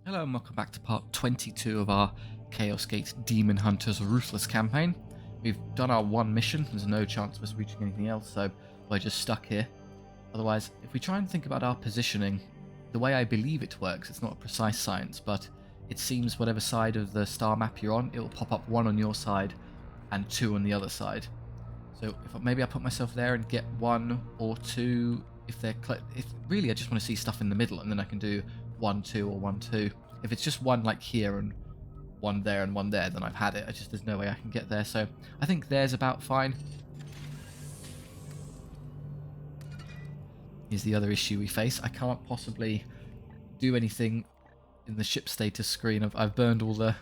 Hello and welcome back to part 22 of our Chaos Gate Daemonhunters Ruthless campaign. We've done our one mission, there's no chance of us reaching anything else, so we're just stuck here. Otherwise, if we try and think about our positioning, the way I believe it works, it's not a precise science, but it seems whatever side of the star map you're on, it will pop up 1 on your side and 2 on the other side. So if maybe I put myself there and get 1 or 2, if really I just want to see stuff in the middle, and then I can do 1, 2 or 1, 2. If it's just 1 like here and 1 there and 1 there, then I've had it. There's no way I can get there. So I think there's about fine. Here's the other issue we face. I can't possibly do anything in the ship status screen. I've burned all the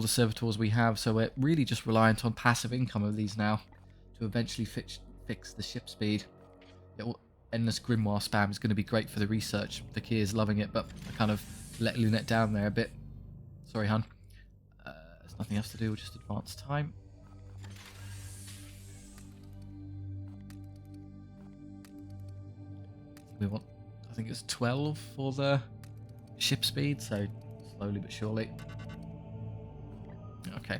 servitors we have, so we're really just reliant on passive income of these now to eventually fix the ship speed. Endless grimoire spam is going to be great for the research. The key is loving it, but I kind of let Lunette down there a bit. Sorry, hun. There's nothing else to do. We'll just advance time. I think it's 12 for the ship speed, so slowly but surely. Okay.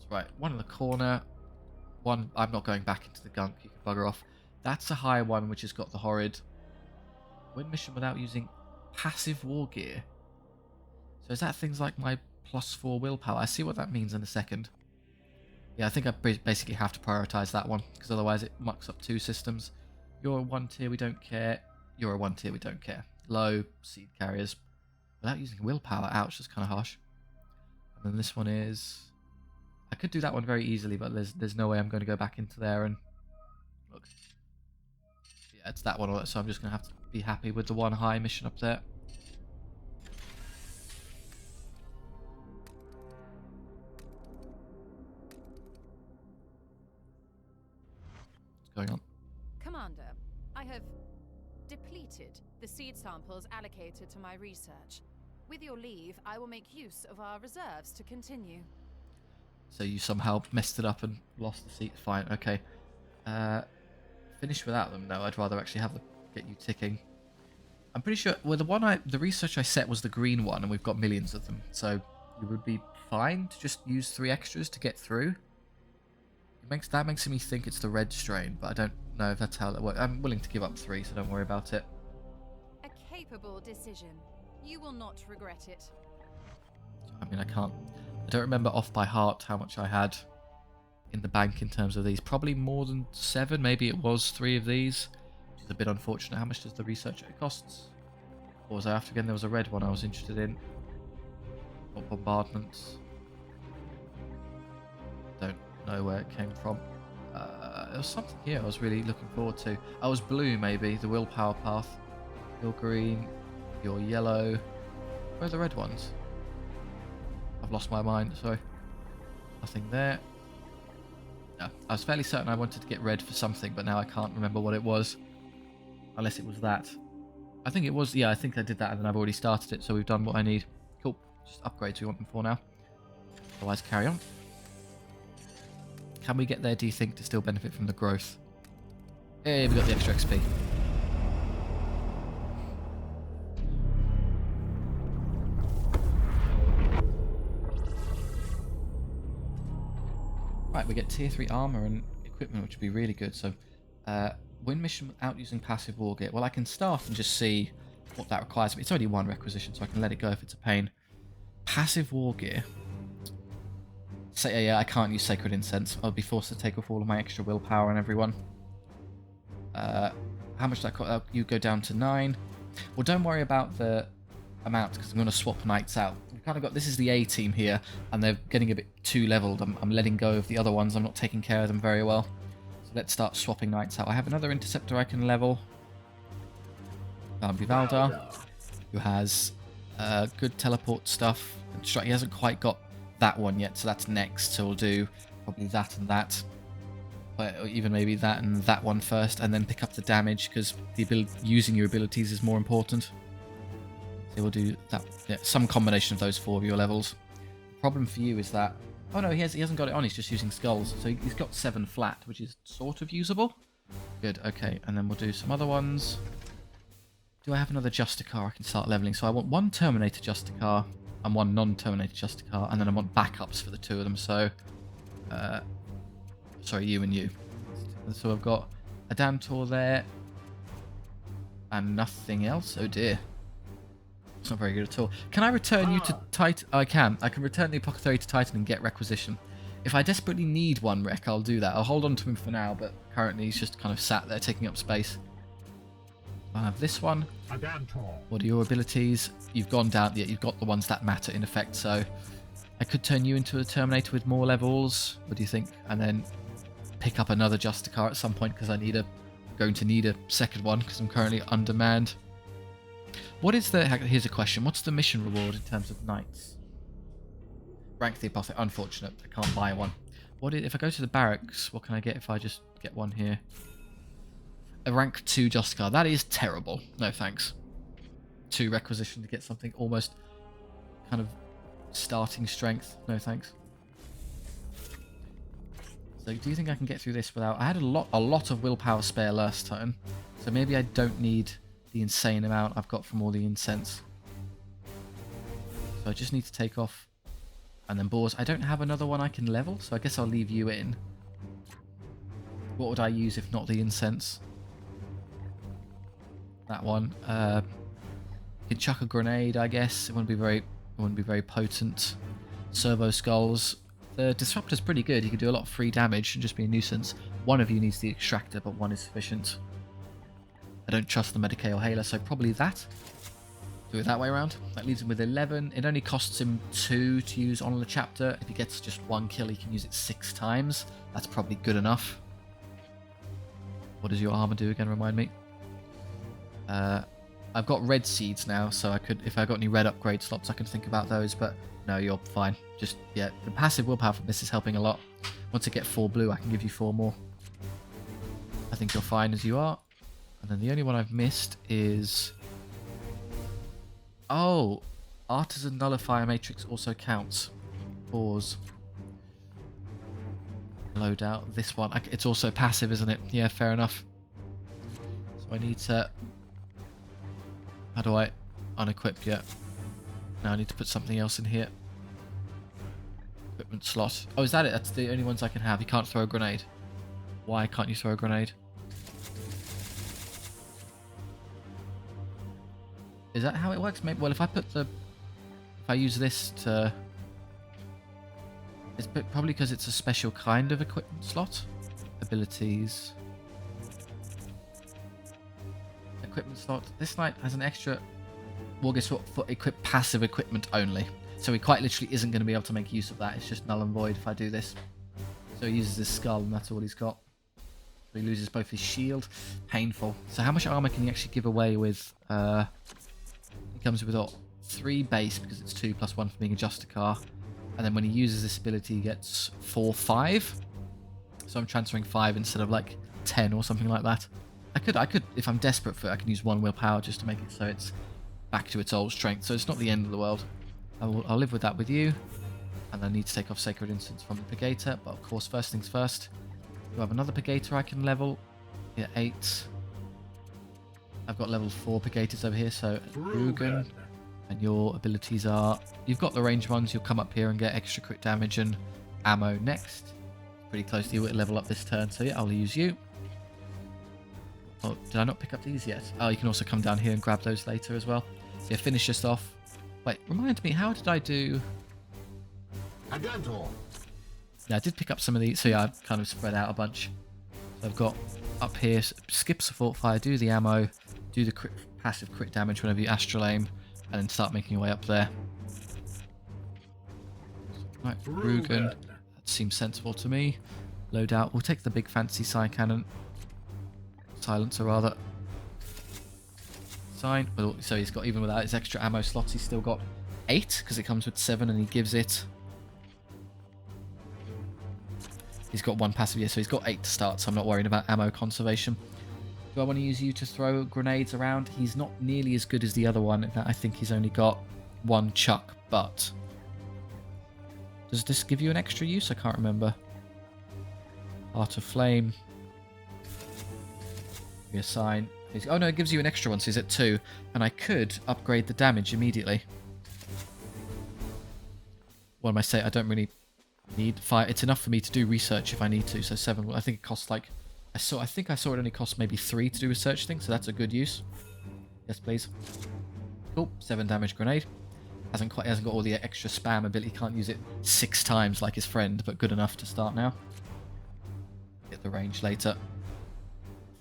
Right, 1 in the corner. 1, I'm not going back into the gunk. You can bugger off. That's a high one, which has got the horrid win mission without using passive war gear. So is that things like my +4 willpower? I see what that means in a second. Yeah, I think I basically have to prioritize that one, because otherwise it mucks up 2 systems. You're a 1 tier, we don't care. You're a 1 tier, we don't care. Low seed carriers without using willpower. Ouch, that's kind of harsh. And then this one is... I could do that one very easily, but there's no way I'm going to go back into there and look. Yeah, it's that one, so I'm just going to have to be happy with the 1 high mission up there. What's going on? Commander, I have depleted the seed samples allocated to my research. With your leave, I will make use of our reserves to continue. So you somehow messed it up and lost the seed. Fine, okay. Finish without them? No, I'd rather actually get you ticking. I'm pretty sure. Well, the research I set was the green one, and we've got millions of them. So you would be fine to just use 3 extras to get through. That makes me think it's the red strain, but I don't know if that's how that works. I'm willing to give up 3, so don't worry about it. A capable decision. You will not regret it. I mean, I don't remember off by heart how much I had in the bank in terms of these. Probably more than 7. Maybe it was 3 of these, which is a bit unfortunate. How much does the research costs? What was I after again? There was a red one I was interested in. What bombardments? Don't know where it came from. There was something here I was really looking forward to. I was blue, maybe the willpower path. You're green. You're yellow. Where are the red ones? I've lost my mind. Sorry. Nothing there. No, I was fairly certain I wanted to get red for something, but now I can't remember what it was. Unless it was that. I think it was, yeah, I think I did that and then I've already started it, so we've done what I need. Cool. Just upgrades we want them for now. Otherwise, carry on. Can we get there, do you think, to still benefit from the growth? Hey, we got the extra XP. Right, we get tier 3 armor and equipment, which would be really good. So, win mission without using passive war gear. Well, I can start and just see what that requires. It's only 1 requisition, so I can let it go if it's a pain. Passive war gear. So, yeah, I can't use Sacred Incense. I'll be forced to take off all of my extra willpower and everyone. How much that cost? You go down to 9. Well, don't worry about the amount, because I'm going to swap knights out. We've kind of got, this is the A team here, and they're getting a bit too leveled. I'm letting go of the other ones. I'm not taking care of them very well. So let's start swapping knights out. I have another interceptor I can level. Valdar, who has good teleport stuff. He hasn't quite got that one yet, so that's next. So we'll do probably that and that. But even maybe that and that one first, and then pick up the damage, because using your abilities is more important. So we'll do that. Yeah, some combination of those 4 of your levels. The problem for you is that... Oh no, he hasn't got it on, he's just using skulls. So he's got 7 flat, which is sort of usable. Good, okay. And then we'll do some other ones. Do I have another Justicar I can start leveling? So I want one Terminator Justicar and one non-Terminator Justicar, and then I want backups for the two of them. So, sorry, you and you. So I've got a Dantor there, and nothing else. Oh dear. It's not very good at all. Can I return you to Titan? I can. I can return the Apothecary to Titan and get requisition. If I desperately need one wreck, I'll do that. I'll hold on to him for now, but currently he's just kind of sat there taking up space. I have this one. What are your abilities? You've gone down. Yeah, you've got the ones that matter in effect. So I could turn you into a Terminator with more levels. What do you think? And then pick up another Justicar at some point because going to need a second one because I'm currently undermanned. What is the... Here's a question. What's the mission reward in terms of knights? Rank the Apothecary. Unfortunate. I can't buy one. If I go to the barracks, what can I get if I just get one here? A rank 2 Justicar. That is terrible. No thanks. 2 requisition to get something almost kind of starting strength. No thanks. So do you think I can get through this without... I had a lot of willpower spare last time. So maybe I don't need the insane amount I've got from all the incense. So I just need to take off. And then boars. I don't have another one I can level, so I guess I'll leave you in. What would I use if not the incense? That one. You can chuck a grenade, I guess. It wouldn't be very potent. Servo skulls. The disruptor's pretty good. You can do a lot of free damage and just be a nuisance. One of you needs the extractor, but one is sufficient. I don't trust the Medicae or Hailer, so probably that. Do it that way around. That leaves him with 11. It only costs him 2 to use on the chapter. If he gets just 1 kill, he can use it 6 times. That's probably good enough. What does your armor do again? Remind me. I've got red seeds now, so I could, if I got any red upgrade slots, I can think about those. But no, you're fine. Just yeah, the passive willpower from this is helping a lot. Once I get 4 blue, I can give you 4 more. I think you're fine as you are. And then the only one I've missed is... Oh, Artisan Nullifier Matrix also counts. Pause. Load out this one. It's also passive, isn't it? Yeah, fair enough. So I need to... How do I unequip yet? Now I need to put something else in here. Equipment slot. Oh, is that it? That's the only ones I can have. You can't throw a grenade. Why can't you throw a grenade? Is that how it works? Maybe. Well, if I use this to... It's probably because it's a special kind of equipment slot. Abilities. Equipment slot. This knight has an extra... Well, guess what? For passive equipment only. So he quite literally isn't going to be able to make use of that. It's just null and void if I do this. So he uses his skull and that's all he's got. So he loses both his shield. Painful. So how much armor can he actually give away with... He comes with 3 base because it's 2 plus 1 for being a Justicar. And then when he uses this ability, he gets 4, 5. So I'm transferring 5 instead of like 10 or something like that. I could, if I'm desperate for it, I can use 1 willpower just to make it so it's back to its old strength. So it's not the end of the world. I'll live with that with you. And I need to take off Sacred Instance from the Purgator. But of course, first things first. Do I have another Purgator I can level? Yeah, 8. I've got level 4 Purgators over here, so Rugen. And your abilities are... You've got the range ones, you'll come up here and get extra crit damage and ammo next. Pretty close to you at level up this turn, so yeah, I'll use you. Oh, did I not pick up these yet? Oh, you can also come down here and grab those later as well. So yeah, finish this off. Wait, remind me, how did I do... Yeah, I did pick up some of these, so yeah, I've kind of spread out a bunch. So I've got up here, skip support fire, do the ammo, do the passive crit damage whenever you astral aim, and then start making your way up there. Right, Rugen, that seems sensible to me. Load out, we'll take the big fancy Psy Cannon. Silencer rather. Sign, well, so he's got, even without his extra ammo slots, he's still got 8, because it comes with 7 and he gives it... He's got 1 passive, yeah, so he's got 8 to start, so I'm not worried about ammo conservation. Do I want to use you to throw grenades around? He's not nearly as good as the other one. I think he's only got 1 chuck, but... Does this give you an extra use? I can't remember. Heart of Flame. Give me a sign. Oh no, it gives you an extra one, so he's at 2. And I could upgrade the damage immediately. What am I saying? I don't really need 5. It's enough for me to do research if I need to. So 7. I think it costs like... I think I saw it only cost maybe 3 to do research things, so that's a good use. Yes, please. Cool. 7 damage grenade. Hasn't got all the extra spam ability. Can't use it 6 times like his friend, but good enough to start now. Get the range later.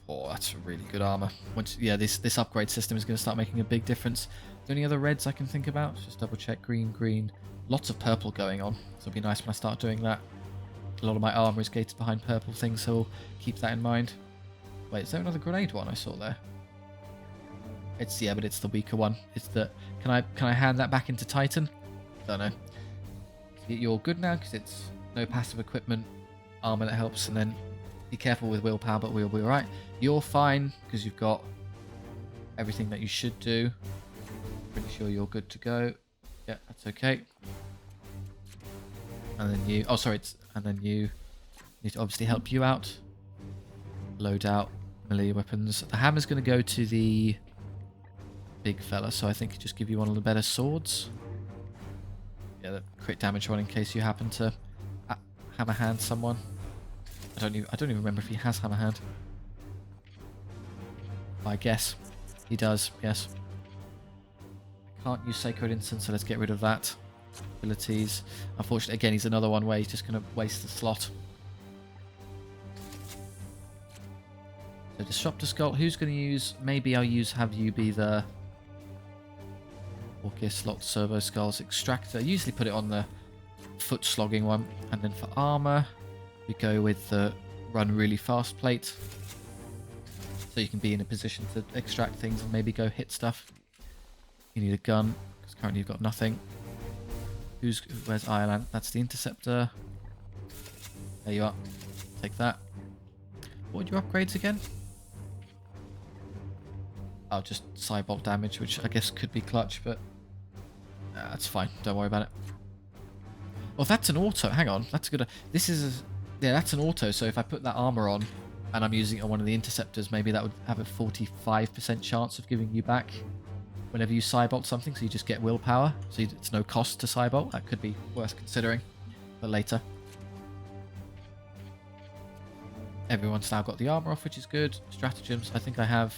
Oh, that's really good armor. Yeah, this upgrade system is going to start making a big difference. Are there any other reds I can think about? Just double check. Green, green. Lots of purple going on. So it'll be nice when I start doing that. A lot of my armor is gated behind purple things, so we'll keep that in mind. Wait, is there another grenade one I saw there? Yeah, but it's the weaker one. It's the... Can I hand that back into Titan? Don't know. You're good now because it's no passive equipment, armor that helps, and then be careful with willpower, but we'll be alright. You're fine because you've got everything that you should do. Pretty sure you're good to go. Yeah, that's okay. And then you... Oh, sorry. And then you need to obviously help you out. Load out melee weapons. The hammer's going to go to the big fella, so I think just give you one of the better swords. Yeah, the crit damage one in case you happen to hammer hand someone. I don't even remember if he has hammer hand. I guess he does. Yes. I can't use sacred instance, so let's get rid of that. Abilities. Unfortunately, again, he's another one where he's just going to waste the slot. So disruptor skull. Who's going to use? Maybe I'll have you be the Orcus slot servo skulls extractor. I usually put it on the foot slogging one, and then for armor we go with the run really fast plate, so you can be in a position to extract things and maybe go hit stuff. You need a gun because currently you've got nothing. Where's Ireland? That's the interceptor. There you are. Take that. What were your upgrades again? Oh, just cybolt damage, which I guess could be clutch, but that's fine. Don't worry about it. Oh, that's an auto. Hang on. That's good. Yeah, that's an auto. So if I put that armor on and I'm using it on one of the interceptors, maybe that would have a 45% chance of giving you back whenever you cybolt something. So you just get willpower. So it's no cost to cybolt. That could be worth considering, but later. Everyone's now got the armor off, which is good. Stratagems. I think I have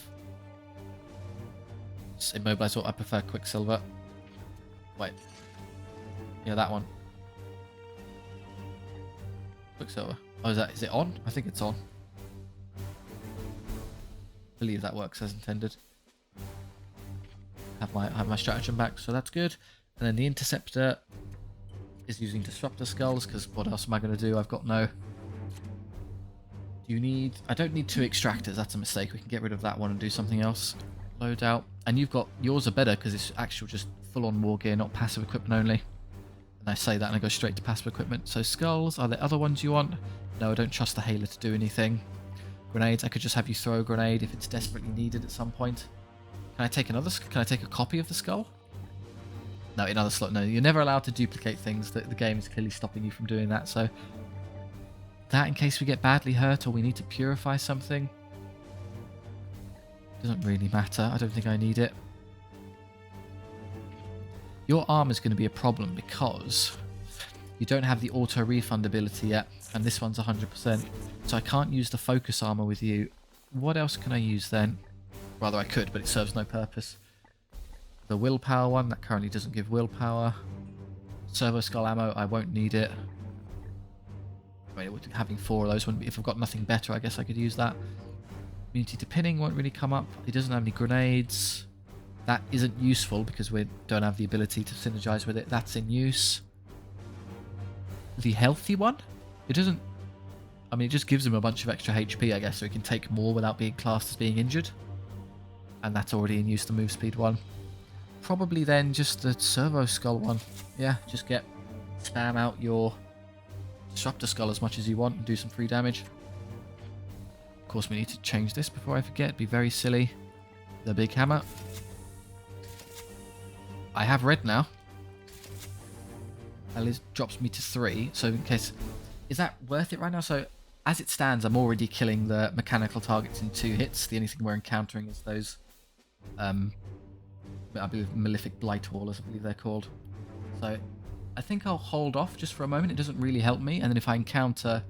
immobilize. I prefer Quicksilver. Wait. Yeah, that one. Quicksilver. Oh, is it on? I think it's on. I believe that works as intended. Have my stratagem back, so that's good. And then the interceptor is using disruptor skulls, because what else am I going to do? I've got no... I don't need 2 extractors. That's a mistake. We can get rid of that one and do something else. Load out. And you've got... Yours are better because it's actual just full-on war gear, not passive equipment only. And I say that and I go straight to passive equipment. So skulls, are there other ones you want? No, I don't trust the Hailer to do anything. Grenades, I could just have you throw a grenade if it's desperately needed at some point. Can I take a copy of the skull? No, another slot. No, you're never allowed to duplicate things. The game is clearly stopping you from doing that. So that in case we get badly hurt or we need to purify something. Doesn't really matter. I don't think I need it. Your armor is going to be a problem because you don't have the auto refund ability yet, and this one's 100%. So I can't use the focus armor with you. What else can I use then? Rather, I could, but it serves no purpose. The willpower one, that currently doesn't give willpower. Servo skull ammo, I won't need it. I mean, having 4 of those wouldn't be... If I've got nothing better, I guess I could use that. Immunity to pinning won't really come up. He doesn't have any grenades. That isn't useful because we don't have the ability to synergize with it. That's in use. The healthy one? It doesn't... I mean, it just gives him a bunch of extra HP, I guess, so he can take more without being classed as being injured. And that's already in use, the move speed one. Probably then just the servo skull one. Yeah, just spam out your disruptor skull as much as you want and do some free damage. Of course, we need to change this before I forget. It'd be very silly. The big hammer. I have red now. That drops me to 3. So in case... Is that worth it right now? So as it stands, I'm already killing the mechanical targets in 2 hits. The only thing we're encountering is those, I believe, Malefic Blightwallers, I believe they're called. So I think I'll hold off just for a moment. It doesn't really help me. And then if I encounter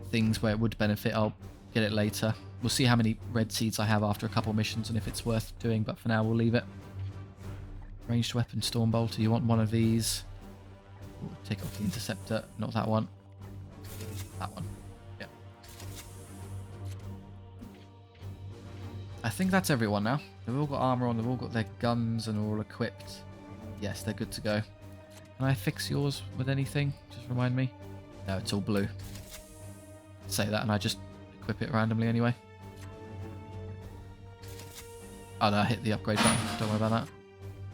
things where it would benefit, I'll get it later. We'll see how many red seeds I have after a couple missions and if it's worth doing. But for now, we'll leave it. Ranged weapon, Stormbolter. You want one of these. Ooh, take off the Interceptor. Not that one. That one. Yeah. I think that's everyone now. They've all got armor on. They've all got their guns and are all equipped. Yes, they're good to go. Can I fix yours with anything? Just remind me. No, it's all blue. Say that and I just equip it randomly anyway. Oh no, I hit the upgrade button. Don't worry about that.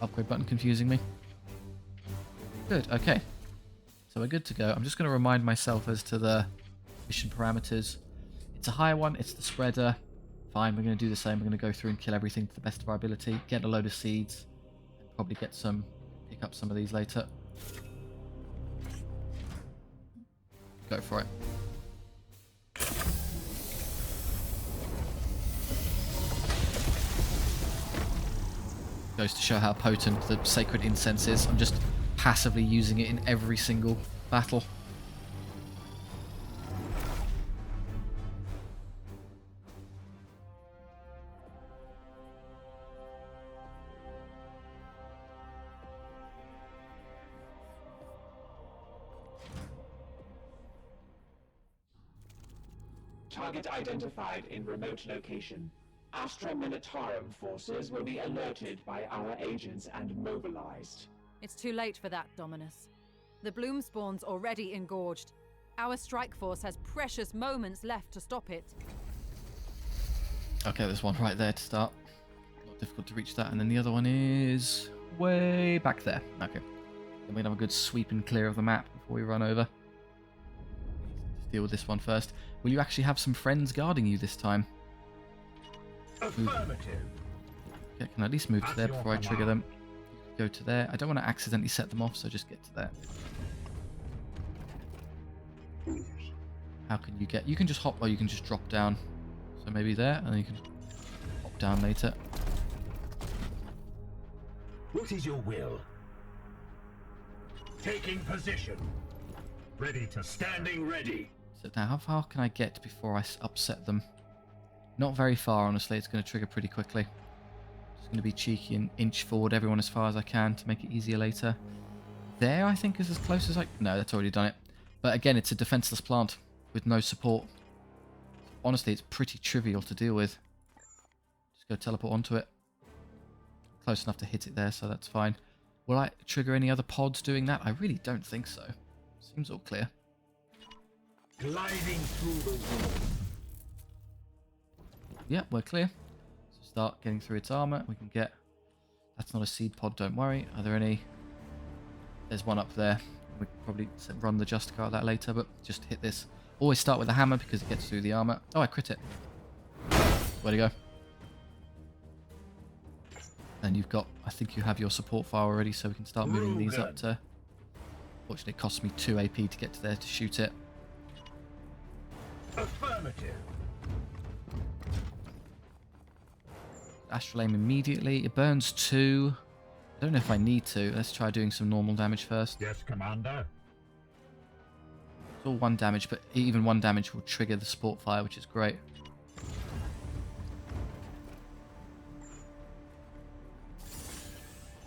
Upgrade button confusing me. Good, okay. So we're good to go. I'm just going to remind myself as to the mission parameters. It's a higher one. It's the spreader. Fine, we're going to do the same. We're going to go through and kill everything to the best of our ability. Get a load of seeds. Probably get some... pick up some of these later. Go for it. Goes to show how potent the sacred incense is. I'm just passively using it in every single battle. Target identified in remote location. Astra Militarum forces will be alerted by our agents and mobilized. It's too late for that, Dominus. The bloom spawn's already engorged. Our strike force has precious moments left to stop it. Okay, there's one right there to start. Not difficult to reach that. And then the other one is way back there. Okay. Then we'll have a good sweep and clear of the map before we run over. Let's deal with this one first. Will you actually have some friends guarding you this time? Affirmative. Okay, can I at least move to there before I trigger them? Go to there. I don't want to accidentally set them off, so just get to there. How can you get... You can just hop, or you can just drop down. So maybe there, and then you can hop down later. What is your will? Taking position. Ready to standing ready. So now, how far can I get before I upset them? Not very far, honestly. It's going to trigger pretty quickly. Just going to be cheeky and inch forward everyone as far as I can to make it easier later. There, I think, is as close as I... No, that's already done it. But again, it's a defenseless plant with no support. Honestly, it's pretty trivial to deal with. Just go teleport onto it. Close enough to hit it there, so that's fine. Will I trigger any other pods doing that? I really don't think so. Seems all clear. Gliding through the wall. Yeah, we're clear. So start getting through its armor. We can get... That's not a seed pod, don't worry. Are there any... There's one up there. We can probably run the Justicar of that later, but just hit this. Always start with a hammer because it gets through the armor. Oh, I crit it. Where'd it go? And you've got... I think you have your support fire already, so we can start moving these up to... Fortunately, it costs me 2 AP to get to there to shoot it. Affirmative. Astral aim immediately. It burns 2. I don't know if I need to. Let's try doing some normal damage first. Yes, Commander. It's all 1 damage, but even 1 damage will trigger the support fire, which is great.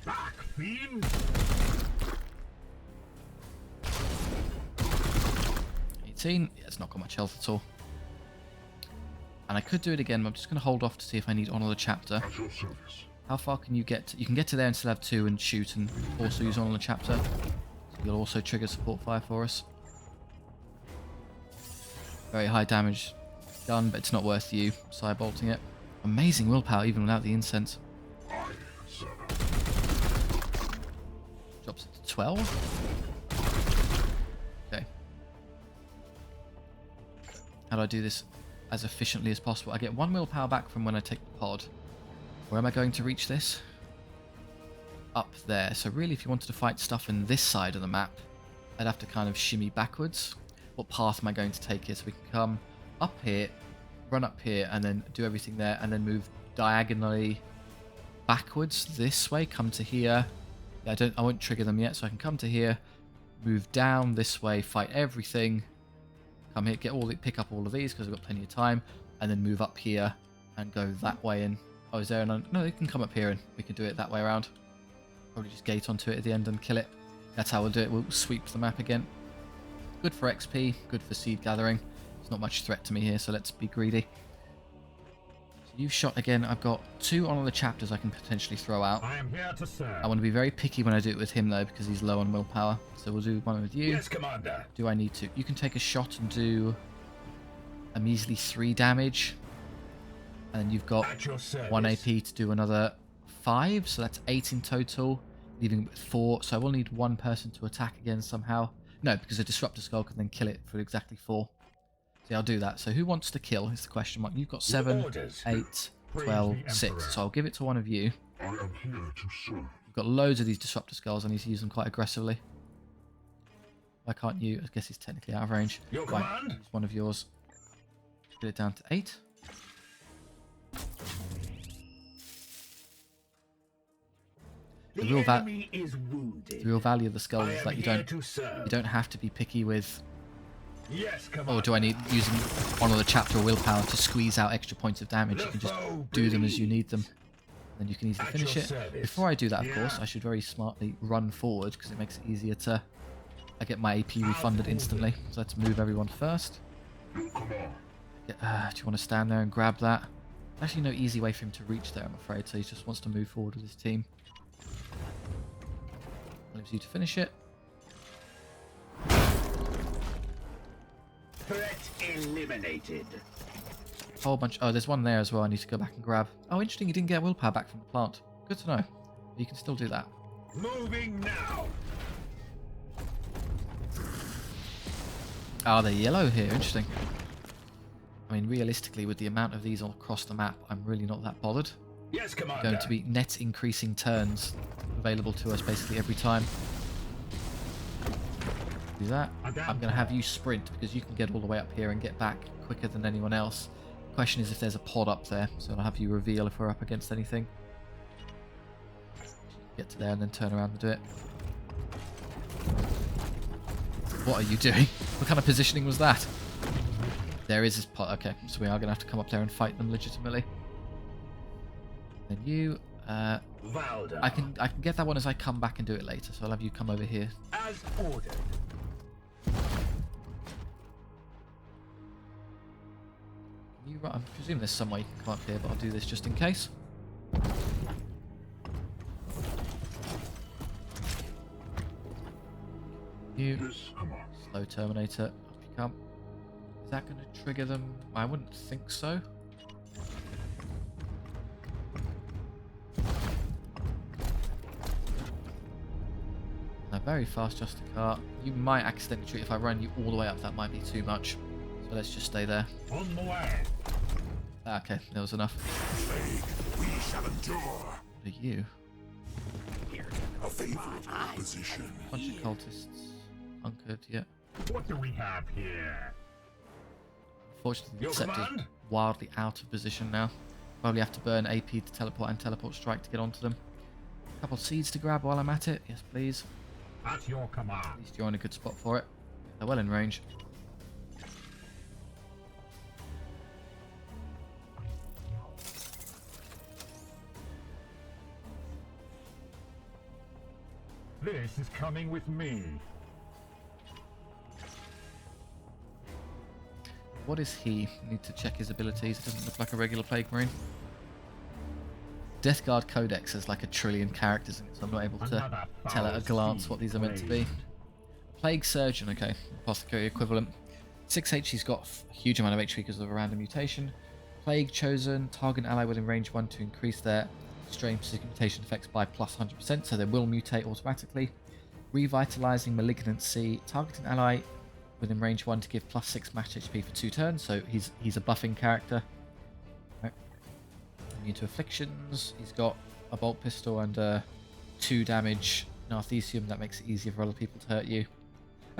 Back, fiend. 18. Yeah, it's not got much health at all. And I could do it again, but I'm just going to hold off to see if I need Honor the Chapter. At your service. How far can you get? You can get to there and still have 2 and shoot and also use Honor the Chapter. So you'll also trigger support fire for us. Very high damage gun, but it's not worth you side-bolting it. Amazing willpower even without the incense. Drops it to 12. Okay. How do I do this as efficiently as possible? I get 1 willpower back from when I take the pod. Where am I going to reach this? Up there. So really, if you wanted to fight stuff in this side of the map, I'd have to kind of shimmy backwards. what path am I going to take here? So we can come up here, run up here, and then do everything there, and then move diagonally backwards this way. Come to here. Yeah, I won't trigger them yet, so I can come to here, move down this way, fight everything. Come here, pick up all of these because we've got plenty of time, and then move up here and go that way. And oh, is there an? No, they can come up here and we can do it that way around. Probably just gate onto it at the end and kill it. That's how we'll do it. We'll sweep the map again. Good for XP, good for seed gathering. There's not much threat to me here, so let's be greedy. So you've shot again. I've got 2 on all the chapters I can potentially throw out. I am here to serve. I want to be very picky when I do it with him though, because he's low on willpower. So we'll do one with you. Yes, Commander. Do I need to? You can take a shot and do a measly 3 damage. And you've got 1 AP to do another 5, so that's 8 in total, leaving with 4. So I will need 1 person to attack again somehow. No, because a Disruptor Skull can then kill it for exactly 4. So I'll do that. So who wants to kill is the question mark. You've got 7, 8, 12, 6. So I'll give it to one of you. I am here to serve. We've got loads of these Disruptor Skulls. I need to use them quite aggressively. Why can't you? I guess he's technically out of range. Your Right, command? use one of yours. Get it down to 8. The real value of the skulls is that you don't have to be picky with. Yes, Commander. Or do I need using one of the chapter or willpower to squeeze out extra points of damage? You can just do them as you need them. Then you can easily finish it. Before I do that, of course, I should very smartly run forward because it makes it easier to. I get my AP refunded instantly. So let's move everyone first. Do you want to stand there and grab that? There's actually no easy way for him to reach there, I'm afraid. So he just wants to move forward with his team. Leaves you to finish it. Threat eliminated. Whole bunch. Oh, there's one there as well. I need to go back and grab. Oh, interesting. You didn't get willpower back from the plant. Good to know. You can still do that. Moving now. Oh, they're yellow here. Interesting. I mean, realistically, with the amount of these all across the map, I'm really not that bothered. Yes, Commander. Going to be net increasing turns available to us basically every time. Do that. I'm going to have you sprint because you can get all the way up here and get back quicker than anyone else. Question is if there's a pod up there, so I'll have you reveal if we're up against anything. Get to there and then turn around and do it. What are you doing? What kind of positioning was that? There is this pod. Okay, so we are going to have to come up there and fight them legitimately. Then you, I can get that one as I come back and do it later. So I'll have you come over here. As ordered. I presume there's some way you can come up here, but I'll do this just in case. You slow Terminator. Up you come. Is that going to trigger them? I wouldn't think so. Very fast Justicar. You might accidentally treat if I run you all the way up. That might be too much. So let's just stay there. On the way. Okay, that was enough. We shall endure. What are you? A favorite position. Bunch of cultists. Hunkered, yeah. What do we have here? Unfortunately, the Your Scepter's command? wildly out of position now. Probably have to burn AP to teleport and teleport strike to get onto them. A couple of seeds to grab while I'm at it. Yes, please. At your command. At least you're in a good spot for it. They're well in range. This is coming with me. What is he? Need to check his abilities. It doesn't look like a regular Plague Marine. Death Guard Codex has like 1 trillion characters in it, so I'm not able to tell at a glance what these are meant to be. Plague Surgeon, okay. Apothecary equivalent. 6H, he's got a huge amount of HP because of a random mutation. Plague Chosen, target ally within range 1 to increase their strange mutation effects by plus 100%, so they will mutate automatically. Revitalizing Malignancy, targeting ally within range 1 to give plus 6 match HP for 2 turns, so he's a buffing character. Right. Immune to afflictions, he's got a bolt pistol and 2 damage Narthesium, that makes it easier for other people to hurt you.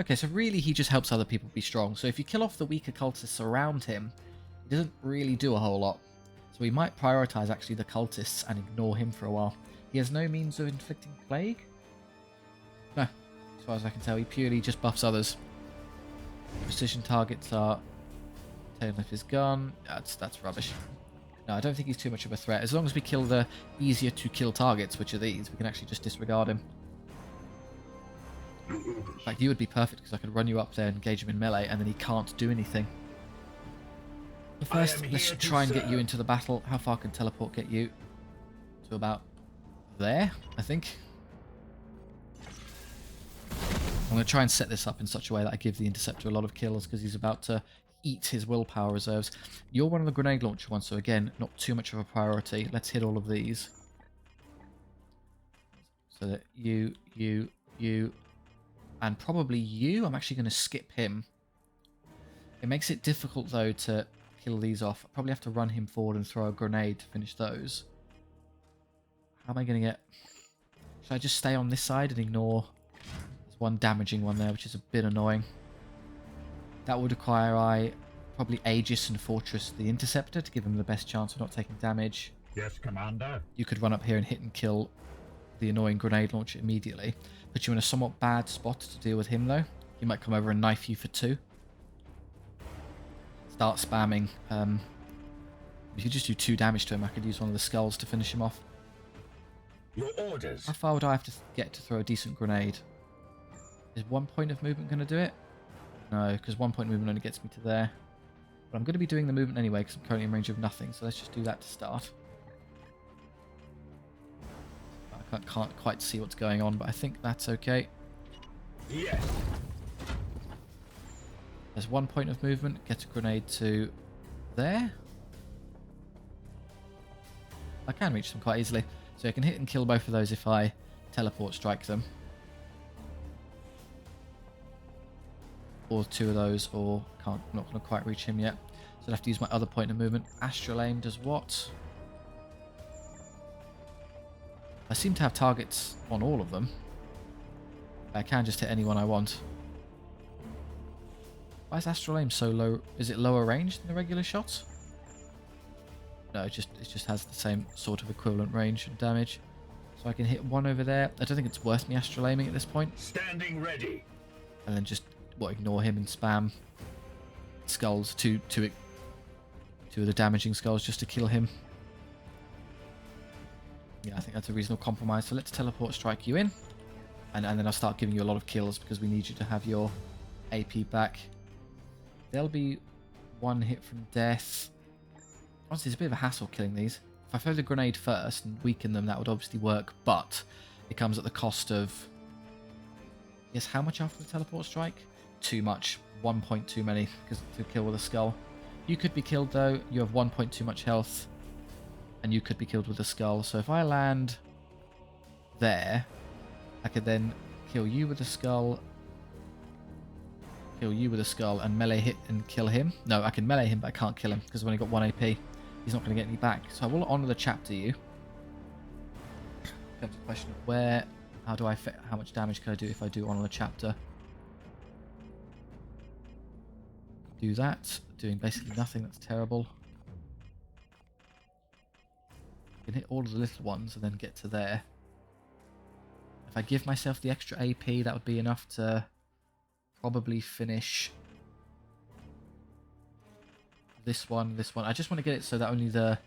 Okay, so really he just helps other people be strong. So if you kill off the weaker cultists around him, he doesn't really do a whole lot. So we might prioritize actually the cultists and ignore him for a while. He has no means of inflicting plague? No, as far as I can tell, he purely just buffs others. Precision targets are taking off his gun. That's rubbish. No, I don't think he's too much of a threat. As long as we kill the easier to kill targets, which are these, we can actually just disregard him. In fact, you would be perfect because I could run you up there and engage him in melee, and then he can't do anything. But first, let's try and get you into the battle. How far can teleport get you? To about there, I think. I'm going to try and set this up in such a way that I give the Interceptor a lot of kills because he's about to eat his willpower reserves. You're one of the grenade launcher ones, so again, not too much of a priority. Let's hit all of these. So that you, and probably you. I'm actually going to skip him. It makes it difficult, though, to kill these off. I'll probably have to run him forward and throw a grenade to finish those. How am I going to get... Should I just stay on this side and ignore... There's one damaging one there, which is a bit annoying. That would require I probably Aegis and Fortress the Interceptor to give him the best chance of not taking damage. Yes, Commander. You could run up here and hit and kill the annoying grenade launcher immediately. Put you in a somewhat bad spot to deal with him, though. He might come over and knife you for 2. Start spamming. If you just do 2 damage to him, I could use one of the skulls to finish him off. Your orders. How far would I have to get to throw a decent grenade? Is 1 point of movement going to do it? No, because 1 point of movement only gets me to there. But I'm going to be doing the movement anyway because I'm currently in range of nothing. So let's just do that to start. I can't quite see what's going on, but I think that's okay. Yes. There's 1 point of movement. Get a grenade to there. I can reach them quite easily. So I can hit and kill both of those if I teleport strike them. Or 2 of those, or I'm not going to quite reach him yet. So I'll have to use my other point of movement. Astral aim does what? I seem to have targets on all of them. I can just hit anyone I want. Why is Astral aim so low? Is it lower range than the regular shots? No, it just has the same sort of equivalent range and damage. So I can hit one over there. I don't think it's worth me Astral aiming at this point. Standing ready. And then just ignore him and spam skulls, two of the damaging skulls just to kill him. Yeah, I think that's a reasonable compromise. So let's teleport strike you in, and then I'll start giving you a lot of kills because we need you to have your AP back. There'll be 1 hit from death. Honestly, it's a bit of a hassle killing these. If I throw the grenade first and weaken them, that would obviously work, but it comes at the cost of... Yes, how much after the teleport strike? Too much. 1 point too many to kill with a skull. You could be killed though. You have 1 point too much health. And you could be killed with a skull. So if I land there, I could then kill you with a skull. Kill you with a skull and melee hit and kill him. No, I can melee him, but I can't kill him because I've only got 1 AP. He's not going to get any back. So I will honour the chapter you. Comes the question of where, how much damage can I do if I do honour the chapter? Do that, doing basically nothing. That's terrible. I can hit all of the little ones and then get to there. If I give myself the extra AP, that would be enough to probably finish this one. I just want to get it so that only the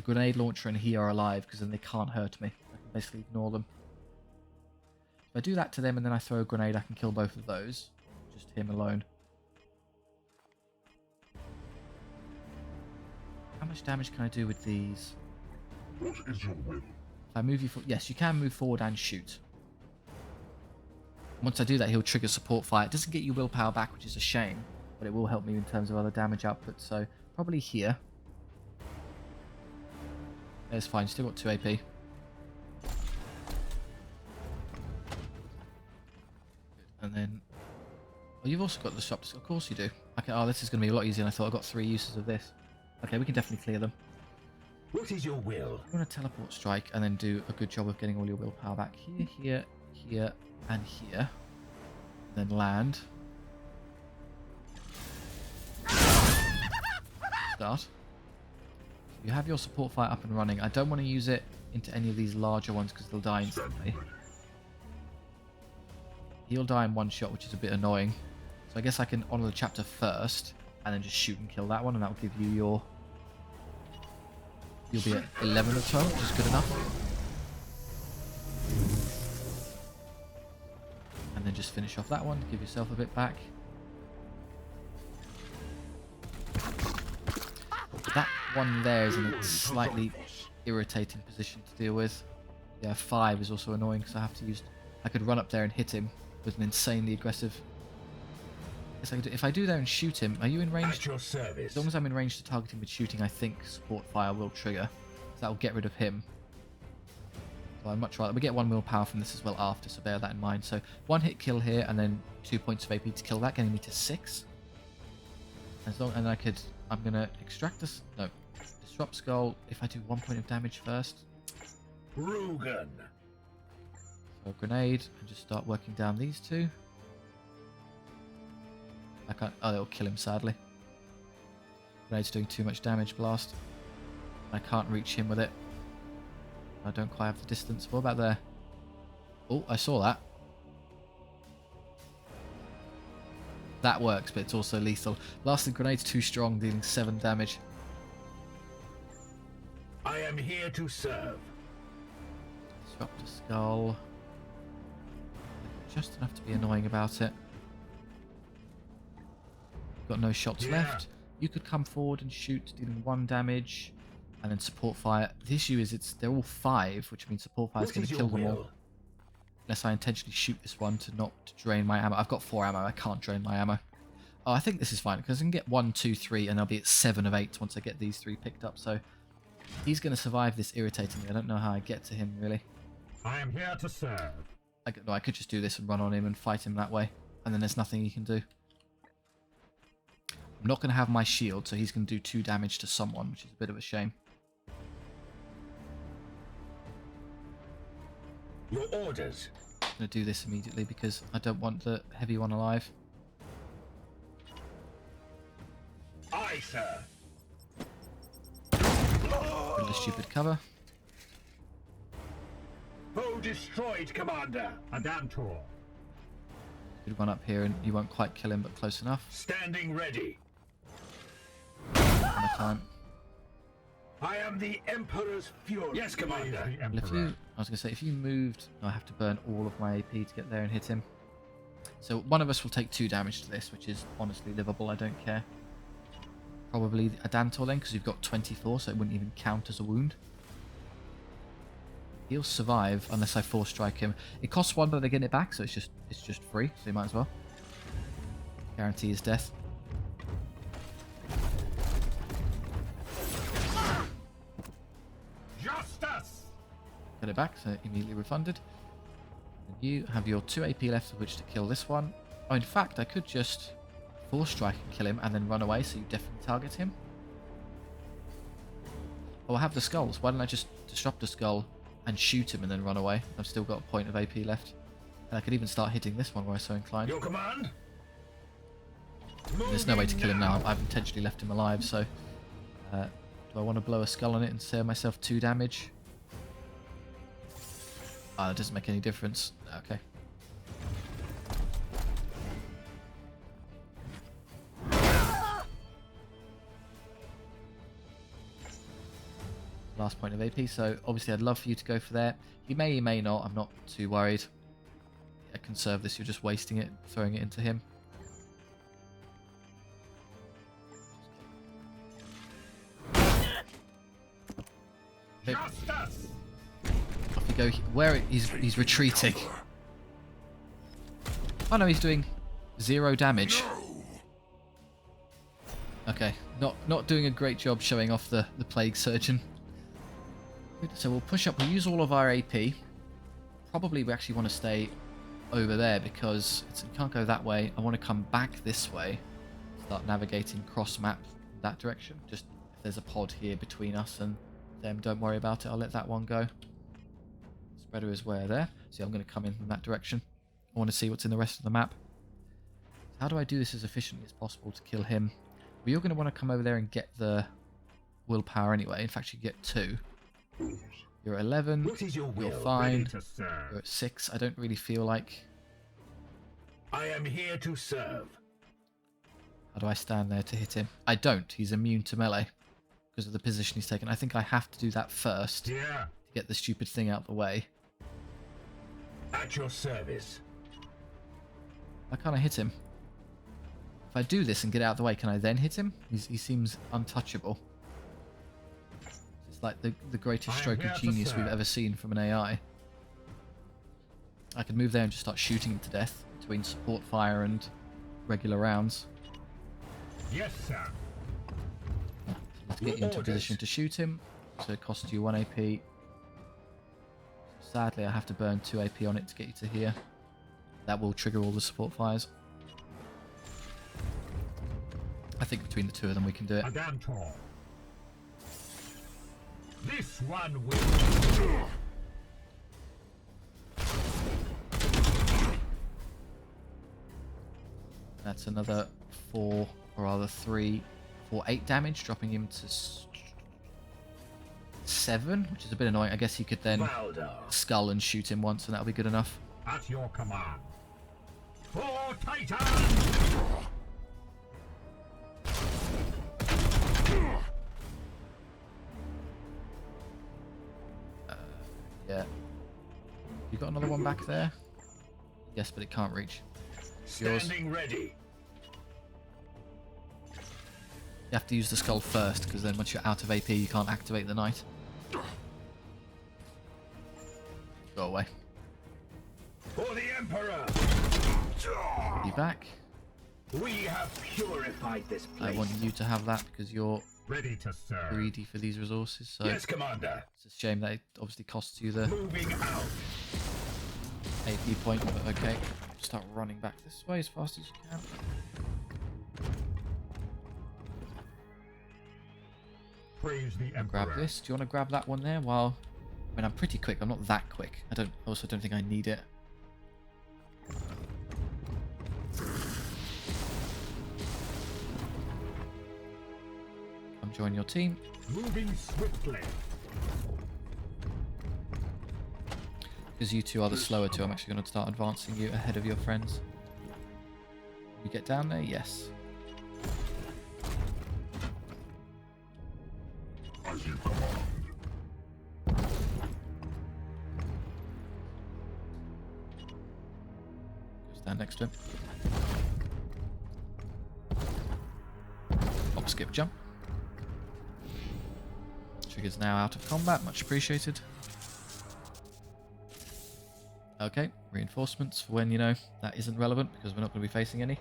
grenade launcher and he are alive, because then they can't hurt me. I can basically ignore them. If I do that to them and then I throw a grenade, I can kill both of those. Just him alone. How much damage can I do with these? What is your will? If I move you forward, yes, you can move forward and shoot. Once I do that, he'll trigger support fire. It doesn't get you willpower back, which is a shame, but it will help me in terms of other damage output. So probably here. That's fine. Still got 2 AP. And then, oh, you've also got the shops. Of course you do. Okay. Oh, this is going to be a lot easier than I thought. I've got 3 uses of this. Okay, we can definitely clear them. What is your will? I'm going to teleport strike and then do a good job of getting all your willpower back. Here, here, here, and here. then land. Start. You have your support fire up and running. I don't want to use it into any of these larger ones because they'll die instantly. He'll die in one shot, which is a bit annoying. So I guess I can honor the chapter first and then just shoot and kill that one, and that will give you your... You'll be at 11 at 12, which is good enough. And then just finish off that one, give yourself a bit back. That one there is in a slightly irritating position to deal with. Yeah, 5 is also annoying because I have to use... I could run up there and hit him with an insanely aggressive... Yes, I could do. If I do there and shoot him, are you in range? At your service. As long as I'm in range to target him with shooting, I think support fire will trigger. So that will get rid of him. So I'd much rather... We get 1 willpower from this as well after, so bear that in mind. So 1 hit kill here, and then 2 points of AP to kill that, getting me to 6. As long... And I could... I'm going to extract this... No. Disrupt Skull. If I do 1 point of damage first. Rugen. So grenade, and just start working down these 2. I can't... Oh, they'll kill him, sadly. Grenade's doing too much damage, blast. I can't reach him with it. I don't quite have the distance. What about there? Oh, I saw that. That works, but it's also lethal. Blasting grenade's too strong, dealing 7 damage. I am here to serve. Disrupt a skull. Just enough to be annoying about it. Got no shots left. You could come forward and shoot, dealing 1 damage, and then support fire. The issue is they're all 5, which means support fire is going to kill them all. Unless I intentionally shoot this one to not drain my ammo. I've got 4 ammo. I can't drain my ammo. Oh, I think this is fine because I can get 1, 2, 3, and I'll be at 7 of 8 once I get these 3 picked up. So he's going to survive this irritatingly. I don't know how I get to him really. I am here to serve. I could just do this and run on him and fight him that way, and then there's nothing he can do. I'm not going to have my shield, so he's going to do 2 damage to someone, which is a bit of a shame. Your orders. I'm going to do this immediately because I don't want the heavy one alive. Aye, sir. Really stupid cover. Foe destroyed, Commander. Adantor. Good one up here, and you won't quite kill him, but close enough. Standing ready. One time. I am the Emperor's fury. Yes, Commander. Well, if you, I was going to say, if you moved, I have to burn all of my AP to get there and hit him. So one of us will take 2 damage to this, which is honestly livable. I don't care. Probably Adantor then, because you've got 24, so it wouldn't even count as a wound. He'll survive unless I force strike him. It costs 1, but they get it back, so it's just free. So you might as well guarantee his death. Justice. Get it back, so immediately refunded. And you have your 2 AP left of which to kill this one. Oh, in fact, I could just force strike and kill him and then run away, so you definitely target him. Oh, I have the skulls. Why don't I just disrupt the skull and shoot him and then run away? I've still got a point of AP left. And I could even start hitting this one where I'm so inclined. Your command. There's no way to kill him now. I've intentionally left him alive, so... do I want to blow a skull on it and save myself 2 damage? Ah, that doesn't make any difference. Okay. Last point of AP, so obviously I'd love for you to go for that. You may not, I'm not too worried. Yeah, conserve this, you're just wasting it, throwing it into him. Justice. Off you go. Where he's retreating. Oh no, he's doing 0 damage. Okay, not doing a great job showing off the plague surgeon. So we'll push up. We'll use all of our AP. Probably we actually want to stay over there because we can't go that way. I want to come back this way. Start navigating cross map that direction. Just if there's a pod here between us and them, don't worry about it. I'll let that one go. Spreader is where there. So I'm going to come in from that direction. I want to see what's in the rest of the map. How do I do this as efficiently as possible to kill him? Well, you're going to want to come over there and get the willpower anyway. In fact, you get 2. You're at 11. What is your will? You're fine. Ready to serve. You're at 6. I don't really feel like... I am here to serve. How do I stand there to hit him? I don't. He's immune to melee because of the position he's taken. I think I have to do that first Yeah. to get the stupid thing out of the way. At your service. Why can't I hit him? If I do this and get out of the way, can I then hit him? He seems untouchable. It's like the greatest stroke of genius we've ever seen from an AI. I could move there and just start shooting him to death between support fire and regular rounds. Yes, sir. Let's get you into a position to shoot him. So it costs you 1 AP. Sadly, I have to burn 2 AP on it to get you to here. That will trigger all the support fires. I think between the 2 of them we can do it. Madame Tor. This one will. That's another 4, or rather 3, 4, 8 damage, dropping him to 7, which is a bit annoying. I guess you could then skull and shoot him once, and that'll be good enough. At your command. For Titan! Yeah. You got another one back there? Yes, but it can't reach. Standing ready. You have to use the skull first, because then once you're out of AP, you can't activate the knight. Go away. For the Emperor! You back. We have purified this place. I want you to have that because you're Ready to serve. greedy for these resources. So Yes, Commander. it's a shame that it obviously costs you the Moving out. AP point, but okay. Start running back this way as fast as you can. Praise the Emperor. Grab this. Do you want to grab that one there? While I mean, I'm pretty quick. I'm not that quick. I also don't think I need it. Come join your team. Moving swiftly. Because you two are the slower two, I'm actually going to start advancing you ahead of your friends. You get down there? Yes. As you command. Go stand next to him. Hop, skip, jump. Trigger's now out of combat, much appreciated. Okay, reinforcements for when, you know, that isn't relevant because we're not going to be facing any.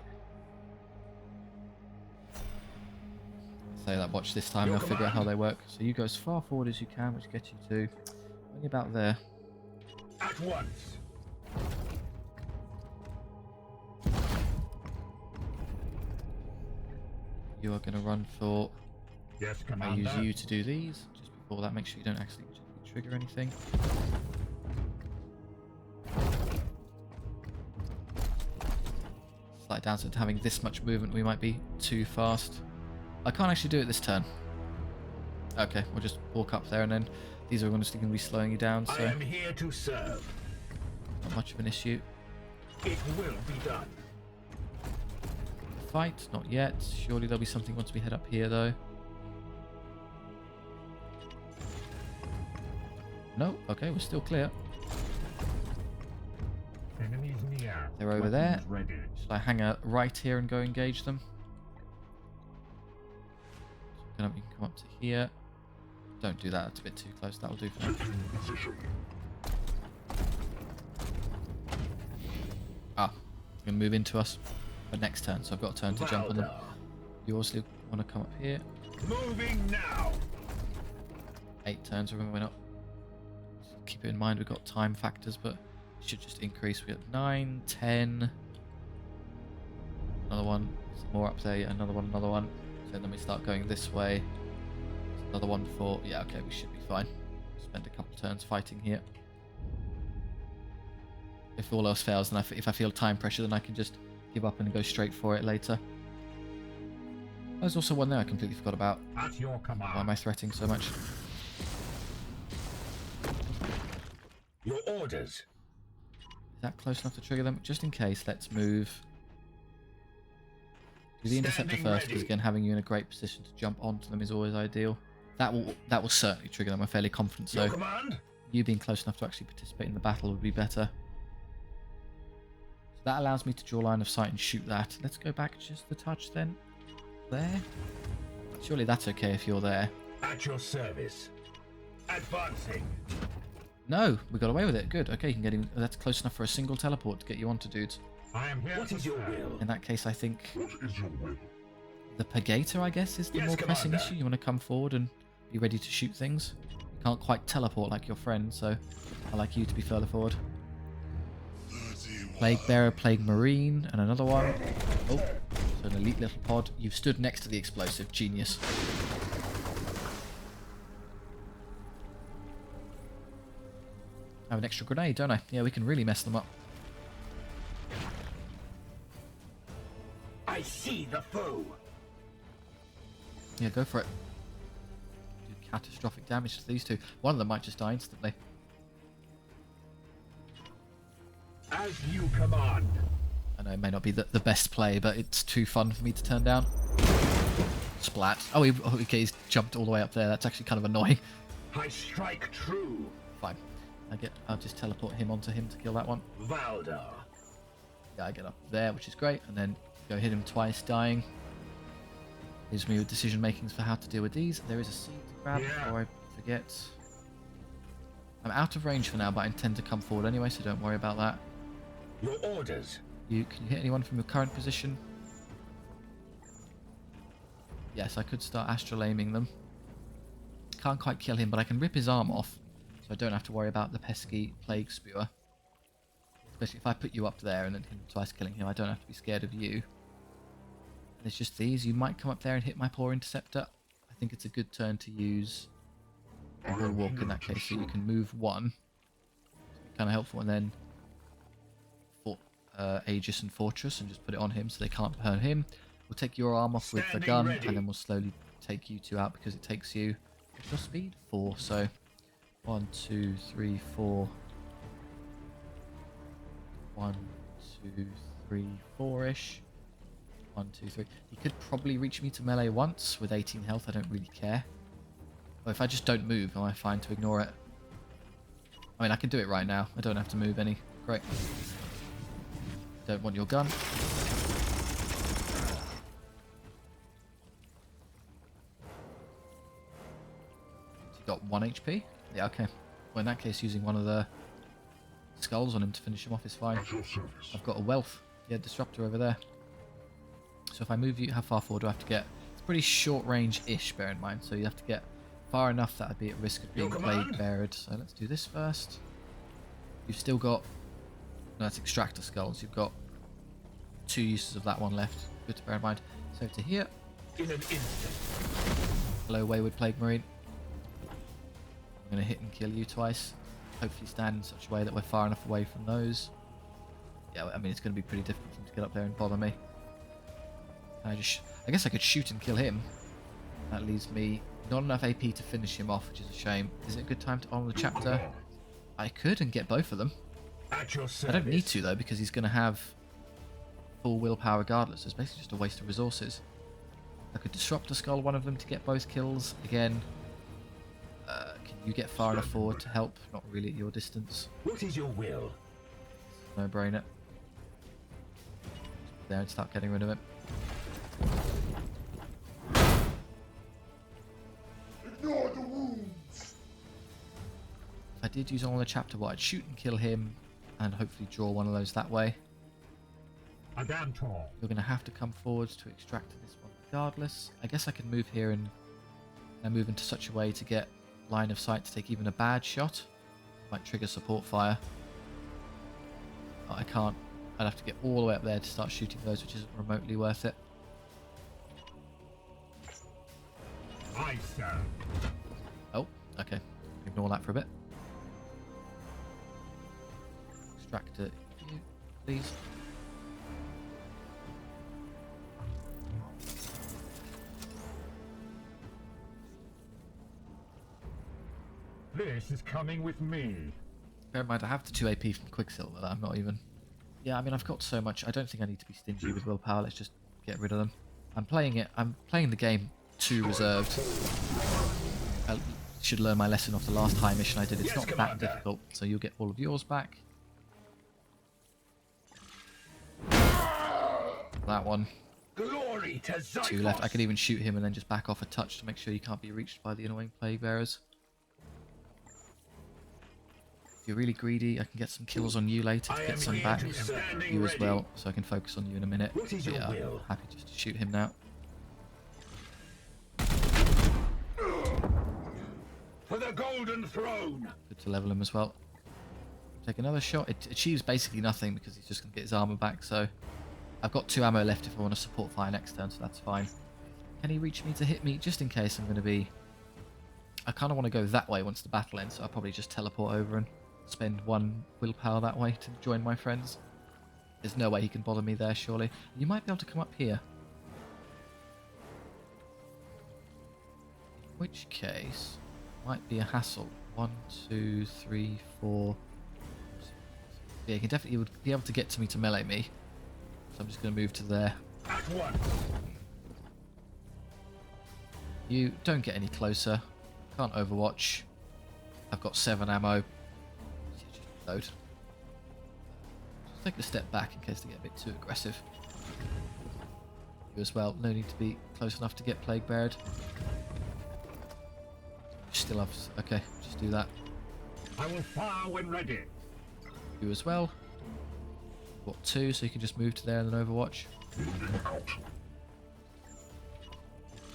Say that, watch this time, they'll figure out how they work. So you go as far forward as you can, which gets you to only about there. At once. You are going to run for... Yes, I Commander. use you to do these. Just before that, make sure you don't accidentally trigger anything. Slight downside to having this much movement, we might be too fast. I can't actually do it this turn. Okay, we'll just walk up there and then these are honestly going to be slowing you down, I so am here to serve. not much of an issue. It will be done. Fight, not yet. Surely there'll be something once we head up here though. No, okay, we're still clear. Enemies near. They're over there. Weapons ready. Should I hang out right here and go engage them? So you can come up to here. Don't do that, that's a bit too close. That'll do for now. In position. Ah, they're going to move into us for next turn, so I've got a turn to jump on them. You also want to come up here. Moving now. 8 turns, remember we're not... Keep it in mind, we've got time factors, but it should just increase. We got 9, 10... Another one, some more up there, yeah, another one. So then we start going this way. Another one for... Yeah, okay, we should be fine. Spend a couple turns fighting here. If all else fails, then if I feel time pressure, then I can just give up and go straight for it later. There's also one there I completely forgot about. At your command. Why am I threatening so much? Your orders. Is that close enough to trigger them? Just in case, let's move. Do the interceptor Standing first, because ready. again, having you in a great position to jump onto them is always ideal. That will certainly trigger them. I'm fairly confident. Your So command. you being close enough to actually participate in the battle would be better. So that allows me to draw line of sight and shoot that. Let's go back just a touch then. There. Surely that's okay if you're there. At your service. Advancing. No, we got away with it. Good. Okay, you can get him. That's close enough for a single teleport to get you onto dudes. I am here. What is your will? In that case, I think What is your will? the Purgator, I guess, is the Yes, more pressing Commander. issue. You want to come forward and be ready to shoot things. You can't quite teleport like your friend, so I like you to be further forward. Plague Bearer, Plague Marine, and another one. Oh, so an elite little pod. You've stood next to the explosive. Genius. I have an extra grenade, don't I? Yeah, we can really mess them up. I see the foe. Yeah, go for it. Do catastrophic damage to these two. One of them might just die instantly. As you command. I know it may not be the best play, but it's too fun for me to turn down. Splat. Oh, okay, he's jumped all the way up there. That's actually kind of annoying. I strike true. Fine. I'll just teleport him onto him to kill that one. Valdar. Yeah, I get up there, which is great, and then go hit him twice, dying. Gives me decision makings for how to deal with these. There is a seed to grab before I forget. I'm out of range for now, but I intend to come forward anyway, so don't worry about that. Your orders. Can you hit anyone from your current position? Yes, I could start astral aiming them. Can't quite kill him, but I can rip his arm off, so I don't have to worry about the pesky plague spewer. Especially if I put you up there and then him twice killing him, I don't have to be scared of you. And it's just these. You might come up there and hit my poor interceptor. I think it's a good turn to use a bulwark in that case, so you can move one. Kind of helpful, and then Aegis and Fortress, and just put it on him so they can't hurt him. We'll take your arm off with the Standing gun, ready. and then we'll slowly take you two out because it takes you. What's your speed? 4. So 1, 2, 3, 4. 1, 2, 3, 4-ish. 1, 2, 3. He could probably reach me to melee once with 18 health. I don't really care. Or if I just don't move, am I fine to ignore it? I mean, I can do it right now. I don't have to move any. Great. Don't want your gun. You got 1 HP? Yeah, okay. Well, in that case, using one of the skulls on him to finish him off is fine. At your service. I've got a wealth. Yeah, disruptor over there. So if I move you, how far forward do I have to get? It's pretty short range-ish, bear in mind. So you have to get far enough that I'd be at risk of being Your plague command? buried. So let's do this first. You've still got... No, that's extractor skulls. You've got 2 uses of that one left. Good to bear in mind. So to here. In an instant. Hello, Wayward Plague Marine. I'm going to hit and kill you twice. Hopefully stand in such a way that we're far enough away from those. Yeah, I mean, it's going to be pretty difficult for him to get up there and bother me. I guess I could shoot and kill him. That leaves me not enough AP to finish him off, which is a shame. Is it a good time to honor the chapter? I could and get both of them. At your service. I don't need to, though, because he's going to have full willpower regardless. It's basically just a waste of resources. I could disrupt a skull one of them to get both kills. Again, can you get far enough forward to help? Not really at your distance. What is your will? No brainer. There and start getting rid of it. Ignore the wounds. If I did use on the chapter, well, I'd shoot and kill him and hopefully draw one of those that way. A damn tall. You're going to have to come forwards to extract this one regardless. I guess I can move here and move into such a way to get line of sight to take even a bad shot. Might trigger support fire. But I can't. I'd have to get all the way up there to start shooting those, which isn't remotely worth it. I serve. Oh, okay. Ignore that for a bit. Extractor, you, please. This is coming with me. Bear in mind, I have the 2 AP from Quicksilver that I'm not even... Yeah, I mean, I've got so much. I don't think I need to be stingy with willpower. Let's just get rid of them. I'm playing the game too reserved. I should learn my lesson off the last high mission I did. It's Yes, not Commander. that difficult, so you'll get all of yours back. That one. Glory to Zyphos. 2 left. I could even shoot him and then just back off a touch to make sure you can't be reached by the annoying plague bearers. If you're really greedy, I can get some kills on you later to get some back. You as well, so I can focus on you in a minute. What is But your yeah, will? I'm happy just to shoot him now. For the Golden Throne. Good to level him as well. Take another shot. It achieves basically nothing because he's just going to get his armor back, so... I've got 2 ammo left if I want to support fire next turn, so that's fine. Can he reach me to hit me? Just in case I'm going to be... I kind of want to go that way once the battle ends, so I'll probably just teleport over and spend 1 willpower that way to join my friends. There's no way he can bother me there, surely. You might be able to come up here. In which case, might be a hassle. 1, 2, 3, 4... Yeah, he can definitely would be able to get to me to melee me. So I'm just going to move to there. At once. You don't get any closer. Can't overwatch. I've got 7 ammo. Just load. Just take a step back in case they get a bit too aggressive. You as well. No need to be close enough to get plague beared. Still have... Okay, just do that. I will fire when ready. You as well. Got 2, so you can just move to there and then overwatch. Moving out.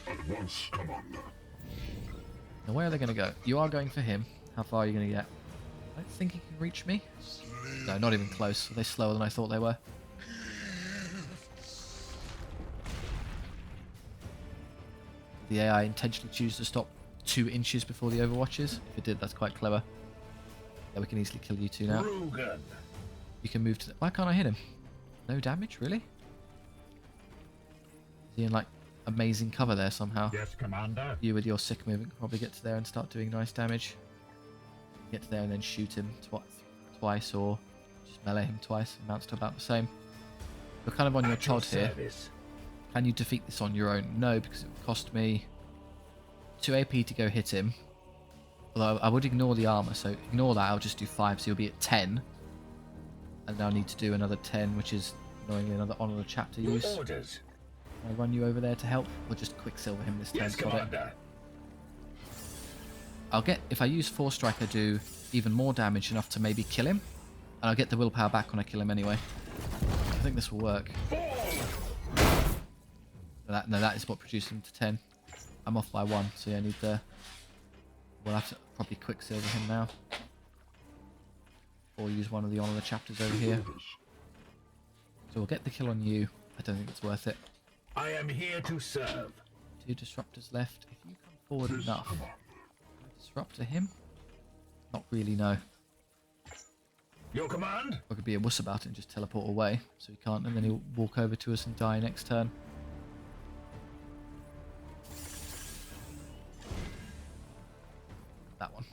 At once, Commander. Now where are they going to go? You are going for him. How far are you going to get? I don't think he can reach me. No, not even close. They're slower than I thought they were. The AI intentionally choose to stop 2 inches before the overwatches. If it did, that's quite clever. Yeah, we can easily kill you 2 now. Rugen. You can move to the... Why can't I hit him? No damage, really? Is he in, like, amazing cover there somehow? Yes, Commander. You with your sick movement can probably get to there and start doing nice damage. Get to there and then shoot him twice or just melee him twice. Amounts to about the same. We're kind of on your At your Todd here. service. Can you defeat this on your own? No, because it would cost me 2 AP to go hit him. Although I would ignore the armor, so ignore that. I'll just do 5, so you'll be at 10. And I'll need to do another 10, which is annoyingly another honor chapter Your use. orders. Can I run you over there to help, or just Quicksilver him this turn? Yes, Got it. Commander. I'll get, if I use 4 strike, I do even more damage, enough to maybe kill him, and I'll get the willpower back when I kill him anyway. I think this will work. No, that is what produced him to 10. I'm off by 1, so yeah, I need the... We'll have to probably Quicksilver him now. Or use one of the honor chapters over here. So we'll get the kill on you. I don't think it's worth it. I am here to serve. 2 disruptors left. If you come forward enough, can I disruptor him? Not really, no. Your command? I could be a wuss about it and just teleport away, so he can't, and then he'll walk over to us and die next turn. That one.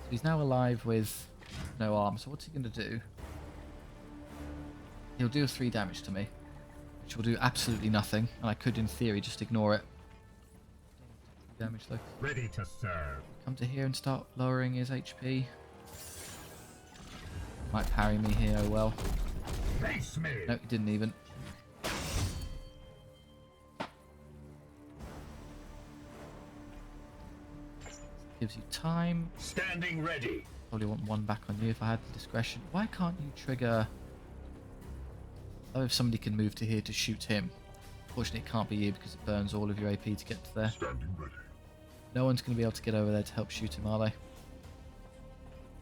So he's now alive with no arm, so what's he going to do? He'll do 3 damage to me, which will do absolutely nothing, and I could in theory just ignore it. Damage though. Ready to serve. Come to here and start lowering his HP. Might parry me here, oh well. Face me. No, he didn't even. Gives you time. Standing ready. Probably want 1 back on you if I had the discretion. Why can't you trigger... Oh, if somebody can move to here to shoot him. Fortunately, it can't be you because it burns all of your AP to get to there. Standing ready. No one's going to be able to get over there to help shoot him, are they?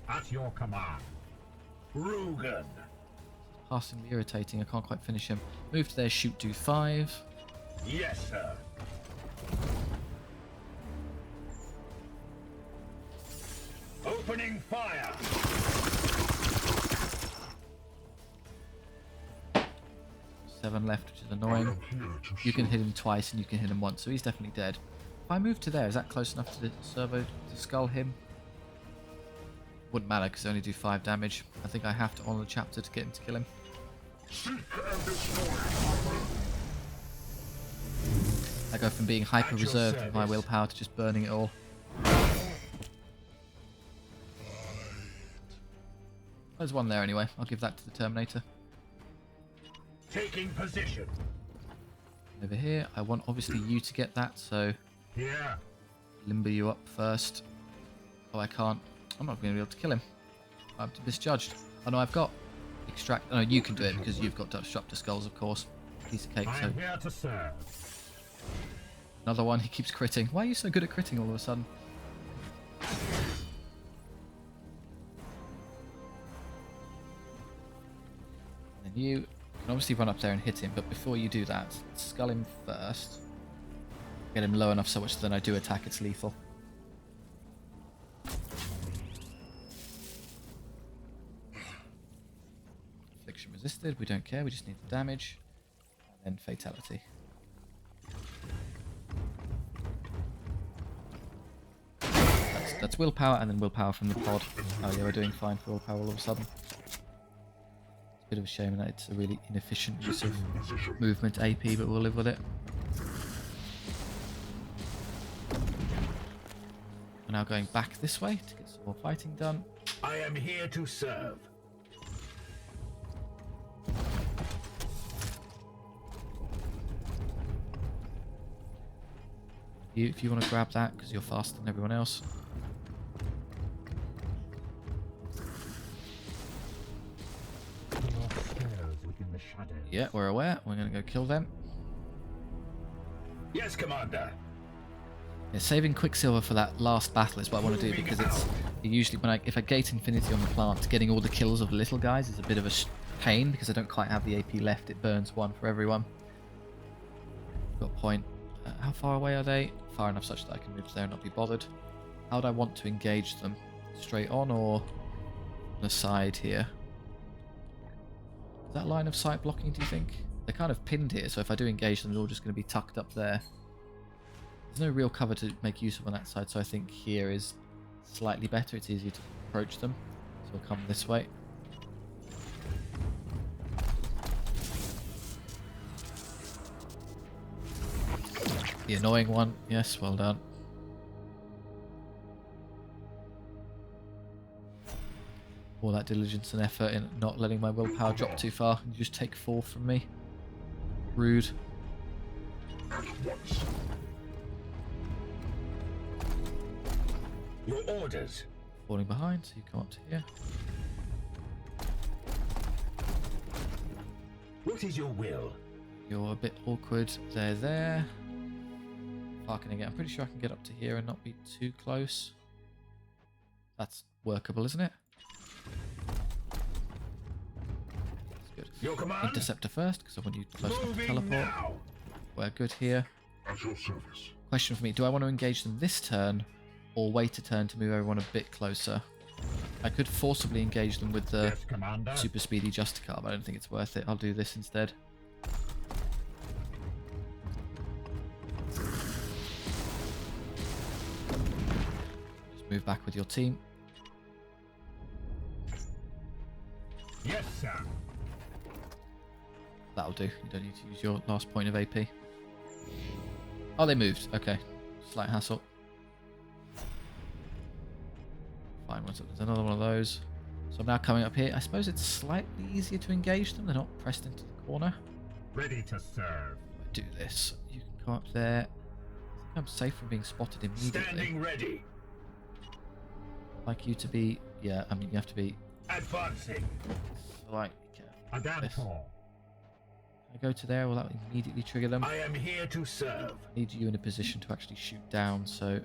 At your command. Rugen. Passingly irritating. I can't quite finish him. Move to there, shoot, do 5. Yes, sir. Opening fire. 7 left, which is I annoying. am here to You can serve. hit him twice and you can hit him once, so he's definitely dead. If I move to there, is that close enough to the servo to skull him? Wouldn't matter because I only do 5 damage. I think I have to honour the chapter to get him to kill him. Seek and destroy. I go from being hyper At your reserved with my service. willpower to just burning it all. There's one there anyway. I'll give that to the Terminator. Taking position. Over here, I want obviously you to get that, so Here. limber you up first. Oh, I can't. I'm not going to be able to kill him. I'm misjudged. Oh no, I've got extract. Oh no, you can do it because you've got disruptor skulls, of course. Piece of cake. I So am here to serve. another one. He keeps critting. Why are you so good at critting all of a sudden? And then you can obviously run up there and hit him, but before you do that, skull him first. Get him low enough so much that when I do attack, it's lethal. Affliction resisted. We don't care. We just need the damage. And then fatality. That's willpower and then willpower from the pod. Oh yeah, we're doing fine for willpower all of a sudden. It's a bit of a shame that it's a really inefficient use of movement AP, but we'll live with it. We're now going back this way to get some more fighting done. I am here to serve. If you want to grab that, because you're faster than everyone else. Within the shadows. Yeah, we're aware. We're going to go kill them. Yes, Commander. Yeah, saving Quicksilver for that last battle is what I want to do, because it's usually if I gate Infinity on the plant, getting all the kills of the little guys is a bit of a pain because I don't quite have the AP left. It burns one for everyone. Got a point. How far away are they? Far enough such that I can move there and not be bothered. How would I want to engage them? Straight on or on the side here? Is that line of sight blocking, do you think? They're kind of pinned here, so if I do engage them, they're all just going to be tucked up there. There's no real cover to make use of on that side, so I think here is slightly better. It's easier to approach them. So we'll come this way. The annoying one. Yes, well done. All that diligence and effort in not letting my willpower drop too far. You just take 4 from me. Rude. At once. Your orders. Falling behind, so you come up to here. What is your will? You're a bit awkward. They're there. Far can I get? I'm pretty sure I can get up to here and not be too close. That's workable, isn't it? That's good. Your command. Interceptor first, because I want you close enough to Moving teleport. now. We're good here. At your service. Question for me, do I want to engage them this turn or wait a turn to move everyone a bit closer? I could forcibly engage them with the Yes, Commander. super speedy Justicar, but I don't think it's worth it. I'll do this instead. Just move back with your team. Yes, sir. That'll do. You don't need to use your last point of AP. Oh, they moved. Okay. Slight hassle. Fine. There's another one of those. So I'm now coming up here. I suppose it's slightly easier to engage them. They're not pressed into the corner. Ready to serve. I do this. You can come up there. I think I'm safe from being spotted immediately. Standing ready. I'd like you to be... Yeah, I mean, you have to be... Advancing. Like... This. Adantor. I go to there, will that immediately trigger them? I am here to serve. I need you in a position to actually shoot down, so...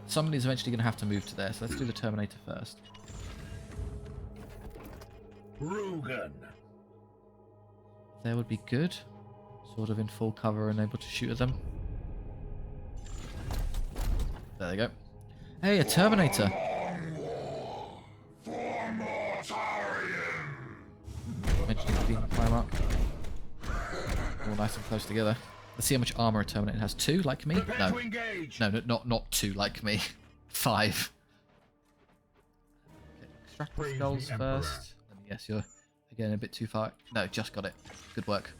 Somebody's eventually going to have to move to there, so let's do the Terminator first. Rugen. There would be good. Sort of in full cover and able to shoot at them. There they go. Hey, a Terminator! Mentioning being Primarch. all nice and close together. Let's see how much armor a Terminator has. 2, like me? Prepare No. to engage. No, not 2, like me. 5. Okay, extract the Praise skulls the Emperor. first. And yes, you're again a bit too far. No, just got it. Good work.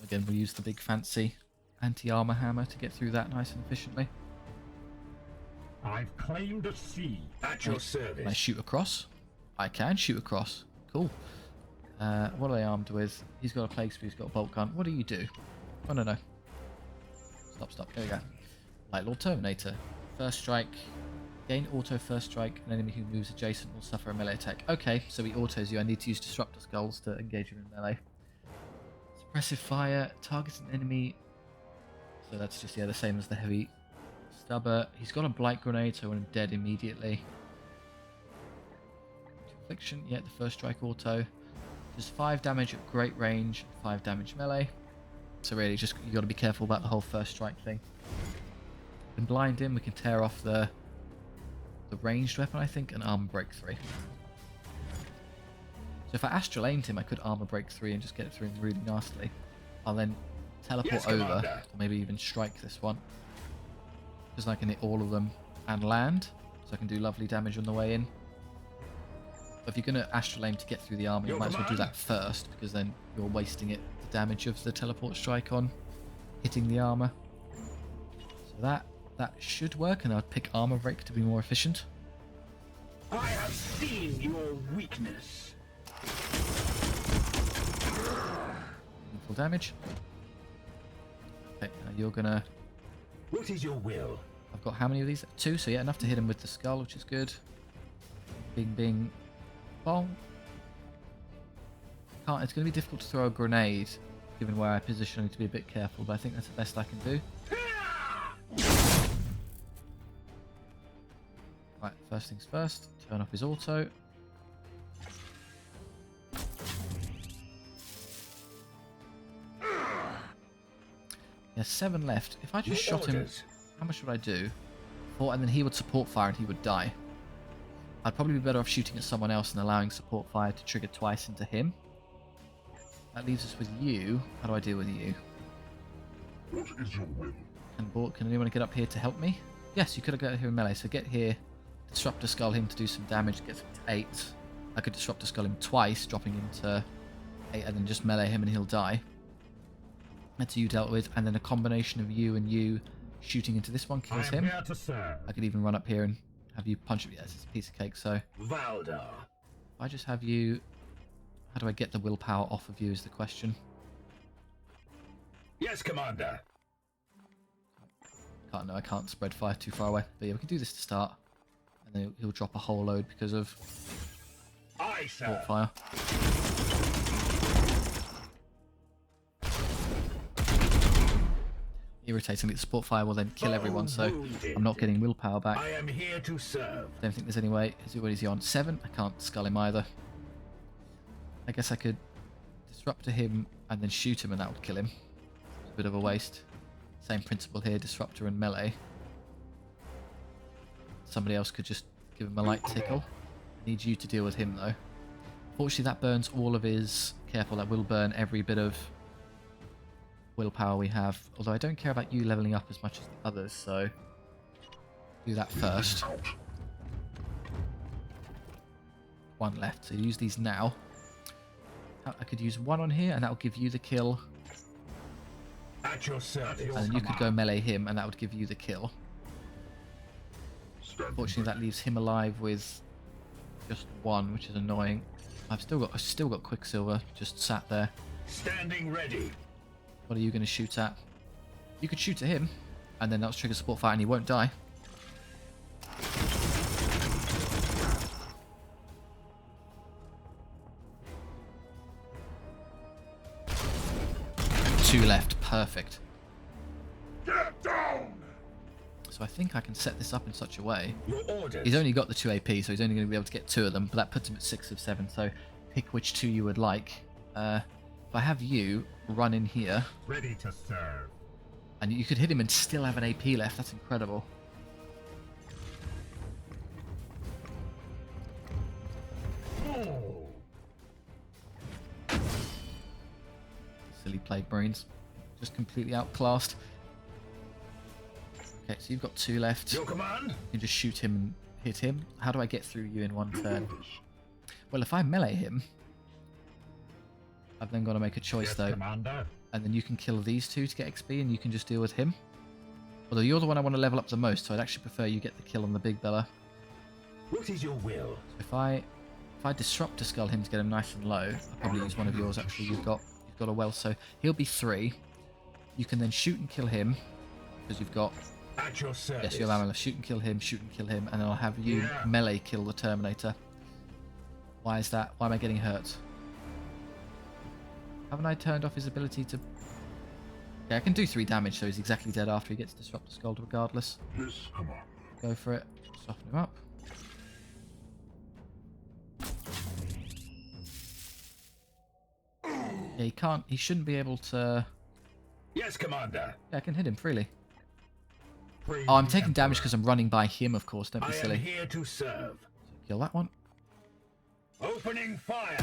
Again, we'll use the big fancy anti-armor hammer to get through that nice and efficiently. I've claimed a C. At your service. Can I shoot across? I can shoot across. Cool. What are they armed with? He's got a plague spear, he's got a bolt gun. What do you do? Oh, no. Stop. There we go. Light Lord Terminator. First strike. Gain auto first strike. An enemy who moves adjacent will suffer a melee attack. Okay, so he autos you. I need to use Disruptor Skulls to engage him in melee. Suppressive fire. Targets an enemy. So that's just, yeah, the same as the heavy stubber. He's got a blight grenade, so I want him dead immediately. Affliction. Yeah, the first strike auto. Does 5 damage at great range, 5 damage melee. So really, just you got to be careful about the whole first strike thing. We can blind him. We can tear off the ranged weapon, I think, and armor break 3. So if I astral aimed him, I could armor break 3 and just get it through him really nastily. I'll then teleport over, or maybe even strike this one, because I can hit all of them and land, so I can do lovely damage on the way in. But if you're going to astral aim to get through the armor, you might as well do that first, because then you're wasting it, the damage of the teleport strike on hitting the armor. So that should work, and I'd pick armor break to be more efficient. I have seen your weakness. Full damage. Okay, now you're gonna. What is your will? I've got how many of these? 2, so yeah, enough to hit him with the skull, which is good. Bing, bing, bong. It's going to be difficult to throw a grenade, given where I position. I need to be a bit careful, but I think that's the best I can do. Right, first things first. Turn off his auto. There's 7 left. If I just shot him, how much would I do? 4, and then he would support fire and he would die. I'd probably be better off shooting at someone else and allowing support fire to trigger twice into him. That leaves us with you. How do I deal with you? What is your will? Can anyone get up here to help me? Yes, you could have got here in melee. So get here, disrupt a skull him to do some damage, gets him to 8. I could disrupt a skull him twice, dropping him to 8, and then just melee him and he'll die. That's who you dealt with, and then a combination of you and you shooting into this one kills him. Here to serve. I could even run up here and have you punch him. Yes, it's a piece of cake. So Valdar. if I just have you, how do I get the willpower off of you is the question. Yes, Commander. I can't spread fire too far away. But yeah, we can do this to start, and then he'll drop a whole load because of Aye, sir. support fire. Irritatingly, the support fire will then kill everyone, so I'm not getting willpower back. I am here to serve. Don't think there's any way. What is he on? 7? I can't skull him either. I guess I could disrupt to him and then shoot him, and that would kill him. It's a bit of a waste. Same principle here, disruptor and melee. Somebody else could just give him a light tickle. Need you to deal with him though. Fortunately, that burns all of his. Careful, that will burn every bit of willpower we have. Although I don't care about you leveling up as much as the others, so do that first. 1 left, so use these now. I could use 1 on here, and that will give you the kill. At your service. And then you could go melee him, and that would give you the kill. Fortunately, that leaves him alive with just 1, which is annoying. I've still got Quicksilver just sat there. Standing ready. What are you going to shoot at? You could shoot at him, and then that'll trigger support fire, and he won't die. Two left, perfect. Get down! So I think I can set this up in such a way. Your orders. He's only got the 2 AP, so he's only going to be able to get 2 of them, but that puts him at 6 of 7, so pick which 2 you would like. If I have you run in here, Ready to serve. and you could hit him and still have an AP left, that's incredible. Oh. Silly Plague Marines. Just completely outclassed. Okay, so you've got 2 left. Your command? You can just shoot him and hit him. How do I get through you in 1 turn? Well, if I melee him, I've then got to make a choice Yes, though. Commander. And then you can kill these 2 to get XP and you can just deal with him. Although you're the one I want to level up the most, so I'd actually prefer you get the kill on the big fella. What is your will? If I disrupt to skull him to get him nice and low, I'll probably use one of yours actually. You've got a well, so he'll be 3. You can then shoot and kill him because you've got At your service. yes, you'll ammo. Shoot and kill him, and then I'll have you melee kill the Terminator. Why is that? Why am I getting hurt? Haven't I turned off his ability to... Yeah, I can do 3 damage, so he's exactly dead after he gets disruptor skulled regardless. Yes, Commander. Go for it. Soften him up. Yeah, he can't... He shouldn't be able to... Yes, Commander. Yeah, I can hit him freely. Praise Oh, I'm the taking damage Emperor. because I'm running by him, of course. Don't be I am silly. here to serve. Kill that one. Opening fire.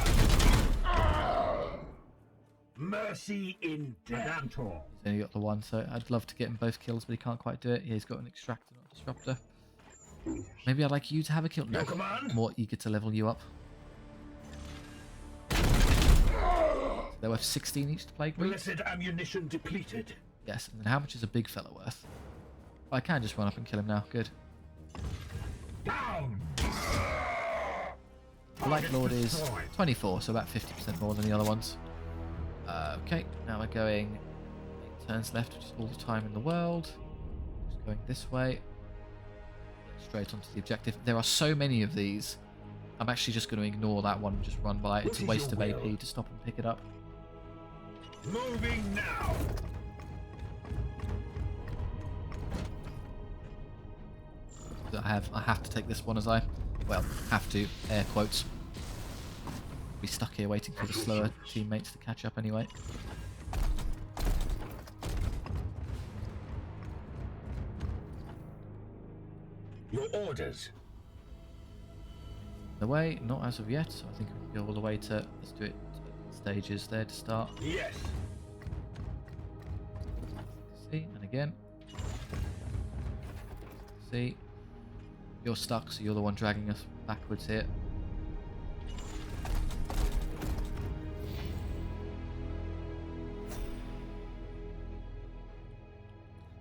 Mercy in death. He's only got the 1, so I'd love to get him both kills, but he can't quite do it. Yeah, he's got an extractor, not a disruptor. Maybe I'd like you to have a kill. No, Your command? more eager to level you up. They're worth 16 each to Plague Marines. Blessed ammunition depleted. Yes, and then how much is a big fella worth? I can just run up and kill him now. Good. Down. The Light Lord is Destroyed. 24, so about 50% more than the other ones. Okay, now we're going 8 turns left, which is all the time in the world. Just going this way. Straight onto the objective. There are so many of these. I'm actually just going to ignore that one and just run by it. It's a What is waste of your will? AP to stop and pick it up. Moving now. I have to take this one as I, well, have to, air quotes. Be stuck here waiting for the slower teammates to catch up anyway. Your orders. The way, not as of yet, so I think we can go all the way to, let's do it stages there to start. Yes. See, and again. See, you're stuck, so you're the one dragging us backwards here.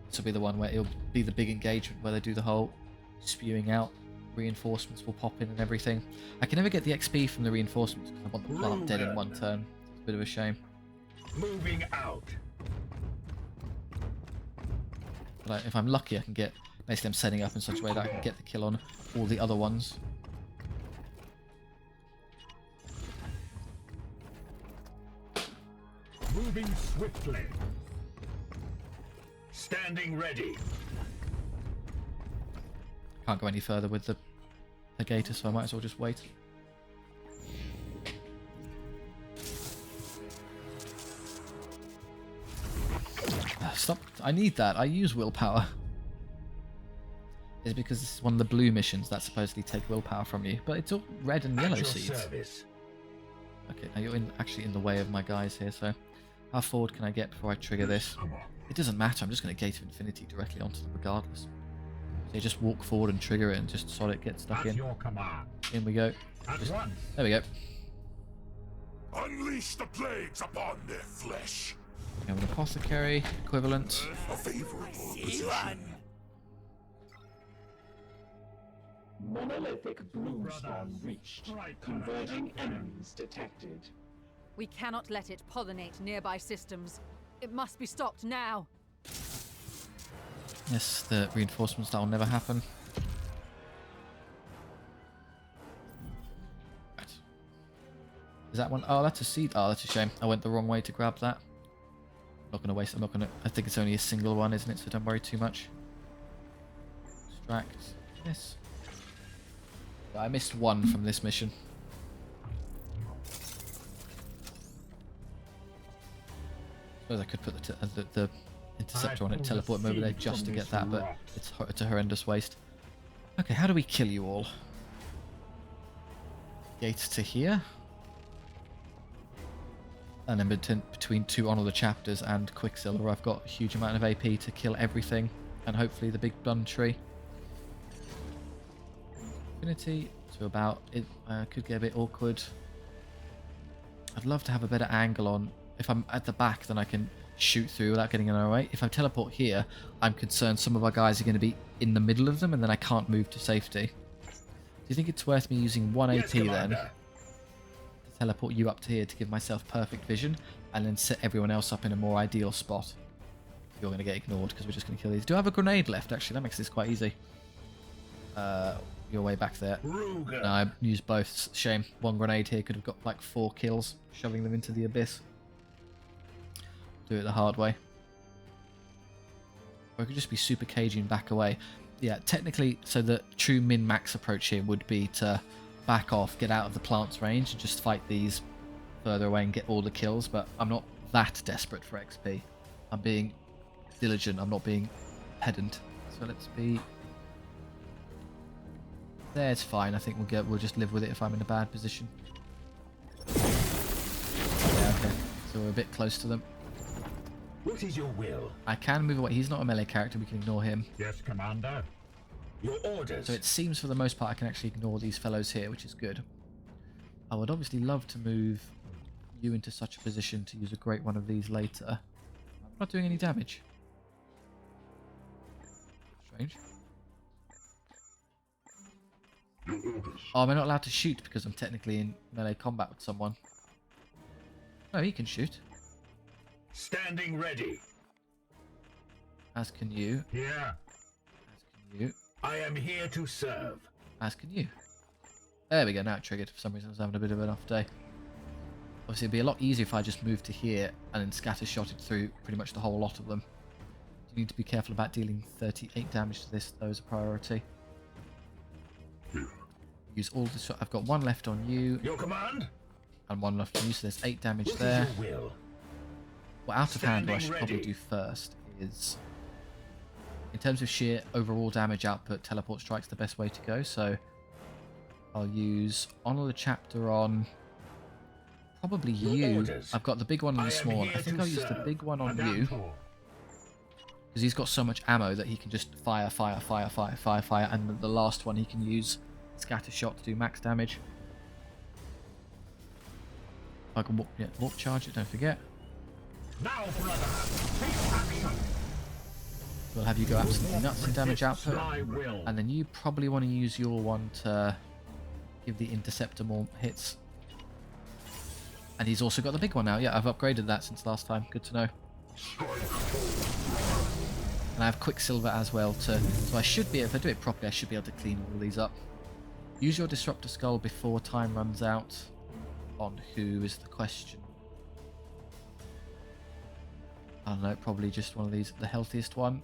This will be the one where it'll be the big engagement where they do the whole spewing out. Reinforcements will pop in and everything. I can never get the XP from the reinforcements because I want the plant dead in 1 turn. It's a bit of a shame. Moving out. But if I'm lucky, I can get... Basically, I'm setting up in such a way that I can get the kill on all the other ones. Moving swiftly. Standing ready. Can't go any further with the gator, so I might as well just wait. Stop. I need that. I use willpower. It's because this is one of the blue missions that supposedly take willpower from you. But it's all red and yellow At your seeds. service. Okay, now you're actually in the way of my guys here, so how forward can I get before I trigger this? Commander. It doesn't matter, I'm just going to Gate of Infinity directly onto them regardless. So you just walk forward and trigger it and just sod it, get stuck At in. your command. In we go. At once. There we go. Unleash the plagues upon their flesh. We have an Apothecary equivalent. A favorable position. Monolithic Bloomstorm reached. Converging enemies detected. We cannot let it pollinate nearby systems. It must be stopped now. Yes, the reinforcements, that will never happen. Right. Is that one? Oh, that's a seed. Oh, that's a shame. I went the wrong way to grab that. Not going to waste. I think it's only a single one, isn't it? So don't worry too much. Extract this. Yeah, I missed one from this mission. Suppose I could put the interceptor on it, teleport him over there just to get that, but it's a horrendous waste. Okay, how do we kill you all? Gate to here. And then between 2 Honor the Chapters and Quicksilver, I've got a huge amount of AP to kill everything, and hopefully the big bun tree. Infinity to about it could get a bit awkward. I'd love to have a better angle on. If I'm at the back, then I can shoot through without getting in our way. If I teleport here, I'm concerned some of our guys are going to be in the middle of them, and then I can't move to safety. Do you think it's worth me using 1 AP then to teleport you up to here to give myself perfect vision, and then set everyone else up in a more ideal spot? You're going to get ignored because we're just going to kill these. Do I have a grenade left? Actually, that makes this quite easy. You're way back there. No, I used both. Shame. 1 grenade here could have got like 4 kills, shoving them into the abyss. Do it the hard way. Or it could just be super cagey and back away. Yeah, technically, so the true min-max approach here would be to back off, get out of the plant's range, and just fight these further away and get all the kills, but I'm not that desperate for XP. I'm being diligent, I'm not being pedant. So let's be... There's fine, I think we'll just live with it if I'm in a bad position. Yeah, okay. So we're a bit close to them. What is your will? I can move away. He's not a melee character, we can ignore him. Yes, Commander. Your orders. So it seems for the most part I can actually ignore these fellows here, which is good. I would obviously love to move you into such a position to use a great one of these later. I'm not doing any damage. Strange. Oh, am I not allowed to shoot because I'm technically in melee combat with someone? No, he can shoot. Standing ready. As can you. Here. As can you. I am here to serve. As can you. There we go, now it triggered. For some reason I was having a bit of an off day. Obviously it'd be a lot easier if I just moved to here and then scatter-shotted through pretty much the whole lot of them. You need to be careful about dealing 38 damage to this, though, as a priority. Use all the... I've got 1 left on you. Your command? And 1 left on you, so there's 8 damage What there. is your will? Well, out of hand, what I should Standing probably ready. do first is... In terms of sheer overall damage output, Teleport Strike's the best way to go, so... I'll use Honor the Chapter on... Probably Your you. orders. I've got the big one and I the am small one. here I think to I'll use the serve. big one on Madame you. Tour. Because he's got so much ammo that he can just fire, and the last one he can use Scatter Shot to do max damage. I can warp charge it, don't forget. Now, brother, take action. We'll have you go absolutely nuts in damage Resists output. my will. And then you probably want to use your one to give the Interceptor more hits. And he's also got the big one now. Yeah, I've upgraded that since last time. Good to know. And I have Quicksilver as well too. So I should be, if I do it properly, I should be able to clean all of these up. Use your Disruptor Skull before time runs out. On who is the question? I don't know, probably just one of these, the healthiest one.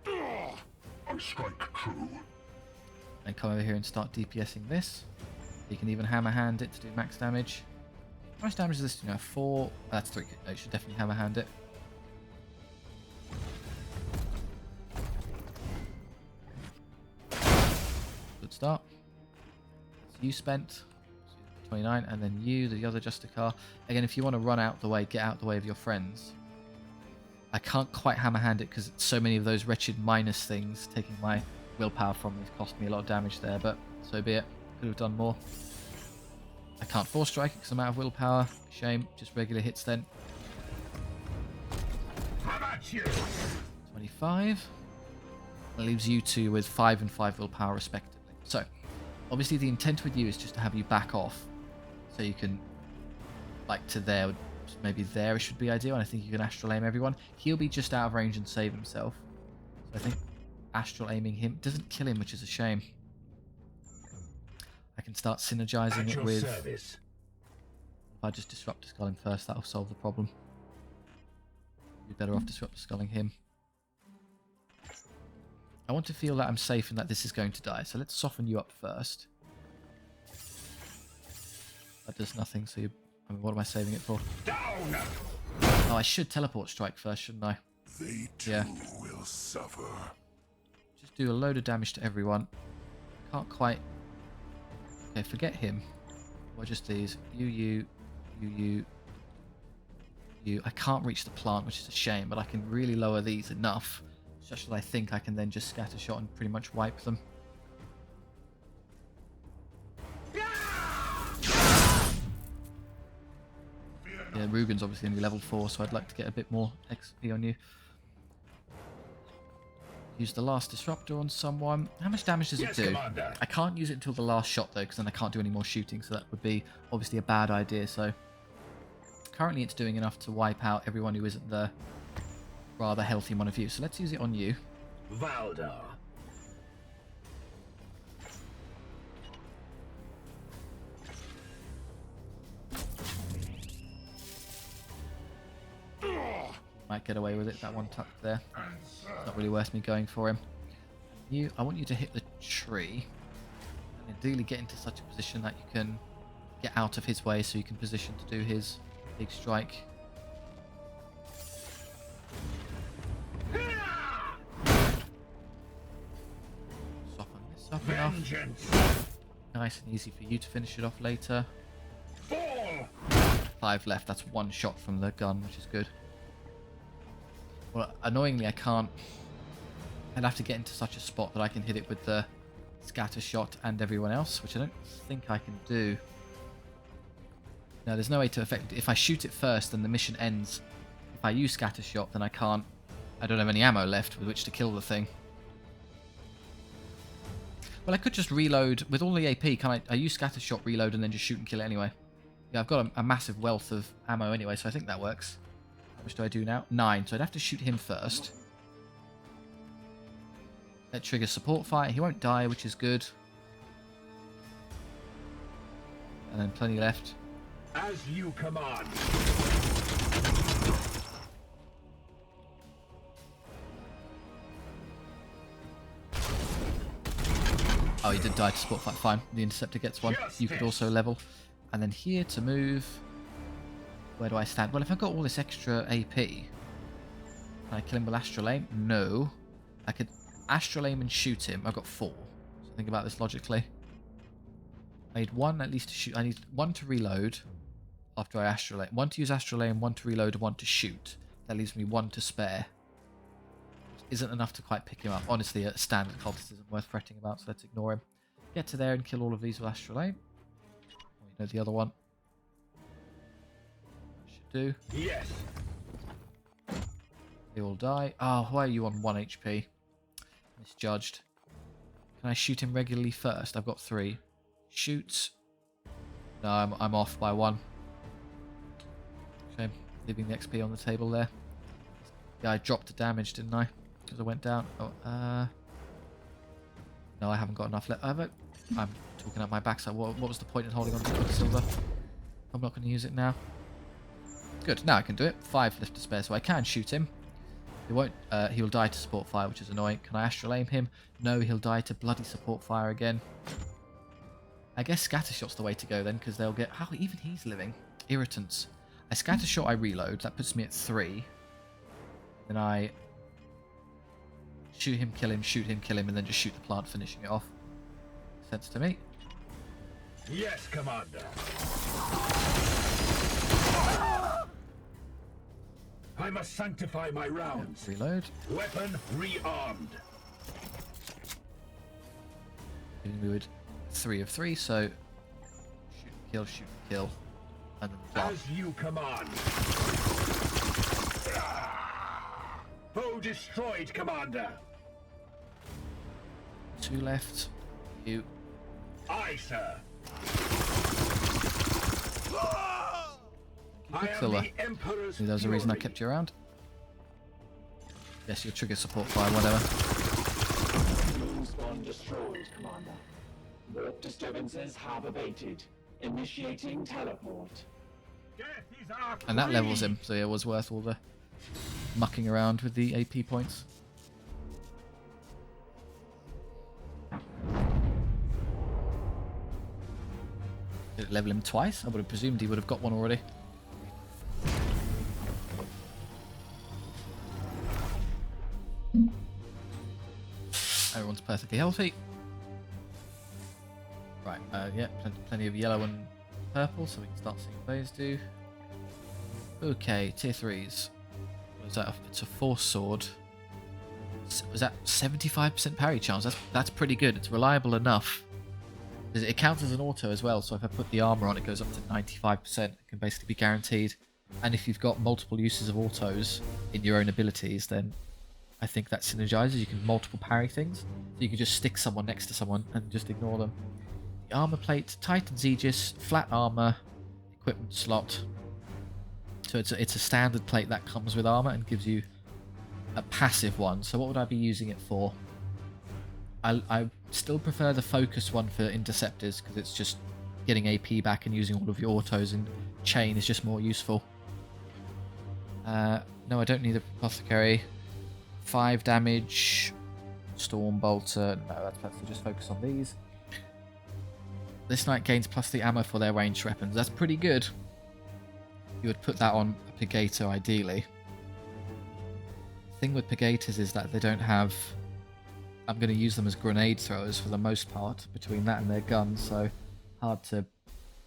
I strike true. And come over here and start DPSing this. You can even hammer hand it to do max damage. How much damage is this do now? 4. That's 3. No, you should definitely hammer hand it. Good start. So you spent 29, and then you, the other Justicar. Again, if you want to run out the way, get out the way of your friends. I can't quite hammer hand it because so many of those wretched minus things taking my willpower from me has cost me a lot of damage there, but so be it. Could have done more. I can't force strike it because I'm out of willpower. Shame. Just regular hits then. How about you? 25. That leaves you two with 5 and 5 willpower respectively. So, obviously the intent with you is just to have you back off. So you can, like to there, maybe there should be ideal, and I think you can astral aim everyone. He'll be just out of range and save himself. So I think astral aiming him doesn't kill him, which is a shame. I can start synergizing At it your with... service. If I just Disruptor Skull him first, that'll solve the problem. Be better off Disruptor Sculling him. I want to feel that I'm safe and that this is going to die, so let's soften you up first. That does nothing, so you... I mean, what am I saving it for? Down. Oh, I should Teleport Strike first, shouldn't I? They too Yeah. will suffer. do a load of damage to everyone. Can't quite... Okay, forget him. What just these? You. I can't reach the plant, which is a shame, but I can really lower these enough such that I think I can then just scatter shot and pretty much wipe them. Yeah, Rugen's obviously only level 4, so I'd like to get a bit more XP on you. Use the last disruptor on someone. How much damage does it do? Commander. I can't use it until the last shot though, because then I can't do any more shooting, so that would be obviously a bad idea. So currently it's doing enough to wipe out everyone who isn't the rather healthy one of you. So let's use it on you. Valdar. Might get away with it, that one tucked there. Not really worth me going for him. You, I want you to hit the tree and ideally get into such a position that you can get out of his way so you can position to do his big strike. Soften enough. Nice and easy for you to finish it off later. 5 left, that's 1 shot from the gun, which is good. Well, annoyingly, I can't. I'd have to get into such a spot that I can hit it with the scatter shot and everyone else, which I don't think I can do. No, there's no way to affect it. If I shoot it first, then the mission ends. If I use scatter shot, then I can't. I don't have any ammo left with which to kill the thing. Well, I could just reload with all the AP. Can I use scatter shot, reload, and then just shoot and kill it anyway? Yeah, I've got a massive wealth of ammo anyway, so I think that works. How much do I do now? 9. So I'd have to shoot him first. That triggers support fire. He won't die, which is good. And then plenty left. As you command. Oh, he did die to support fire. Fine. The interceptor gets one. You could also level. And then here to move. Where do I stand? Well, if I've got all this extra AP, can I kill him with astral aim? No. I could astral aim and shoot him. I've got 4. So think about this logically. I need 1 at least to shoot. I need 1 to reload after I astral aim. 1 to use astral aim, 1 to reload, 1 to shoot. That leaves me 1 to spare. Isn't enough to quite pick him up. Honestly, a standard cultist isn't worth fretting about, so let's ignore him. Get to there and kill all of these with astral aim. Oh, you know the other one. Do. Yes. They all die. Oh, why are you on 1 HP? Misjudged. Can I shoot him regularly first? I've got 3. Shoots. No, I'm off by 1. Shame. Leaving the XP on the table there. Yeah, I dropped the damage, didn't I? Because I went down. Oh, no, I haven't got enough left. I'm talking out my backside. What was the point in holding on to Quicksilver? I'm not going to use it now. Good, now I can do it. 5 left to spare, so I can shoot him. He won't. He'll die to support fire, which is annoying. Can I astral aim him? No, he'll die to bloody support fire again. I guess scattershot's the way to go then, because they'll get. How even he's living. Irritants. I scattershot, I reload. That puts me at 3. Then I shoot him, kill him, shoot him, kill him, and then just shoot the plant, finishing it off. Sense to me. Yes, Commander. I must sanctify my rounds. Reload. Weapon rearmed. We would 3 of 3, so shoot, kill, and then plant. As you command. Foe destroyed, Commander. 2 left. You. Aye, sir. I am Quicksilver. the Emperor's Maybe that was the reason I fury. kept you around. Yes, your trigger support fire, whatever. Moon spawn destroyed, Commander. Warp disturbances have abated. Initiating teleport. Death is our And that creed. levels him, so yeah, it was worth all the mucking around with the AP points. Did it level him twice? I would have presumed he would have got one already. perfectly healthy. Right, yeah, plenty of yellow and purple, so we can start seeing what those do. Okay, tier 3s. What is that? It's a force sword. Was that 75% parry chance? That's pretty good. It's reliable enough. It counts as an auto as well, so if I put the armor on, it goes up to 95%. It can basically be guaranteed. And if you've got multiple uses of autos in your own abilities, then I think that synergizes. You can multiple parry things. So you can just stick someone next to someone and just ignore them. The armor plate, Titan's Aegis, flat armor, equipment slot. So it's a standard plate that comes with armor and gives you a passive one. So what would I be using it for? I still prefer the focus one for interceptors because it's just getting AP back and using all of your autos, and chain is just more useful. No, I don't need a apothecary. 5 damage. Storm bolter. No, that's better. Just focus on these. This knight gains +3 ammo for their ranged weapons. That's pretty good. You would put that on a Pegator ideally. The thing with Pegators is that they don't have... I'm going to use them as grenade throwers for the most part, between that and their guns, so hard to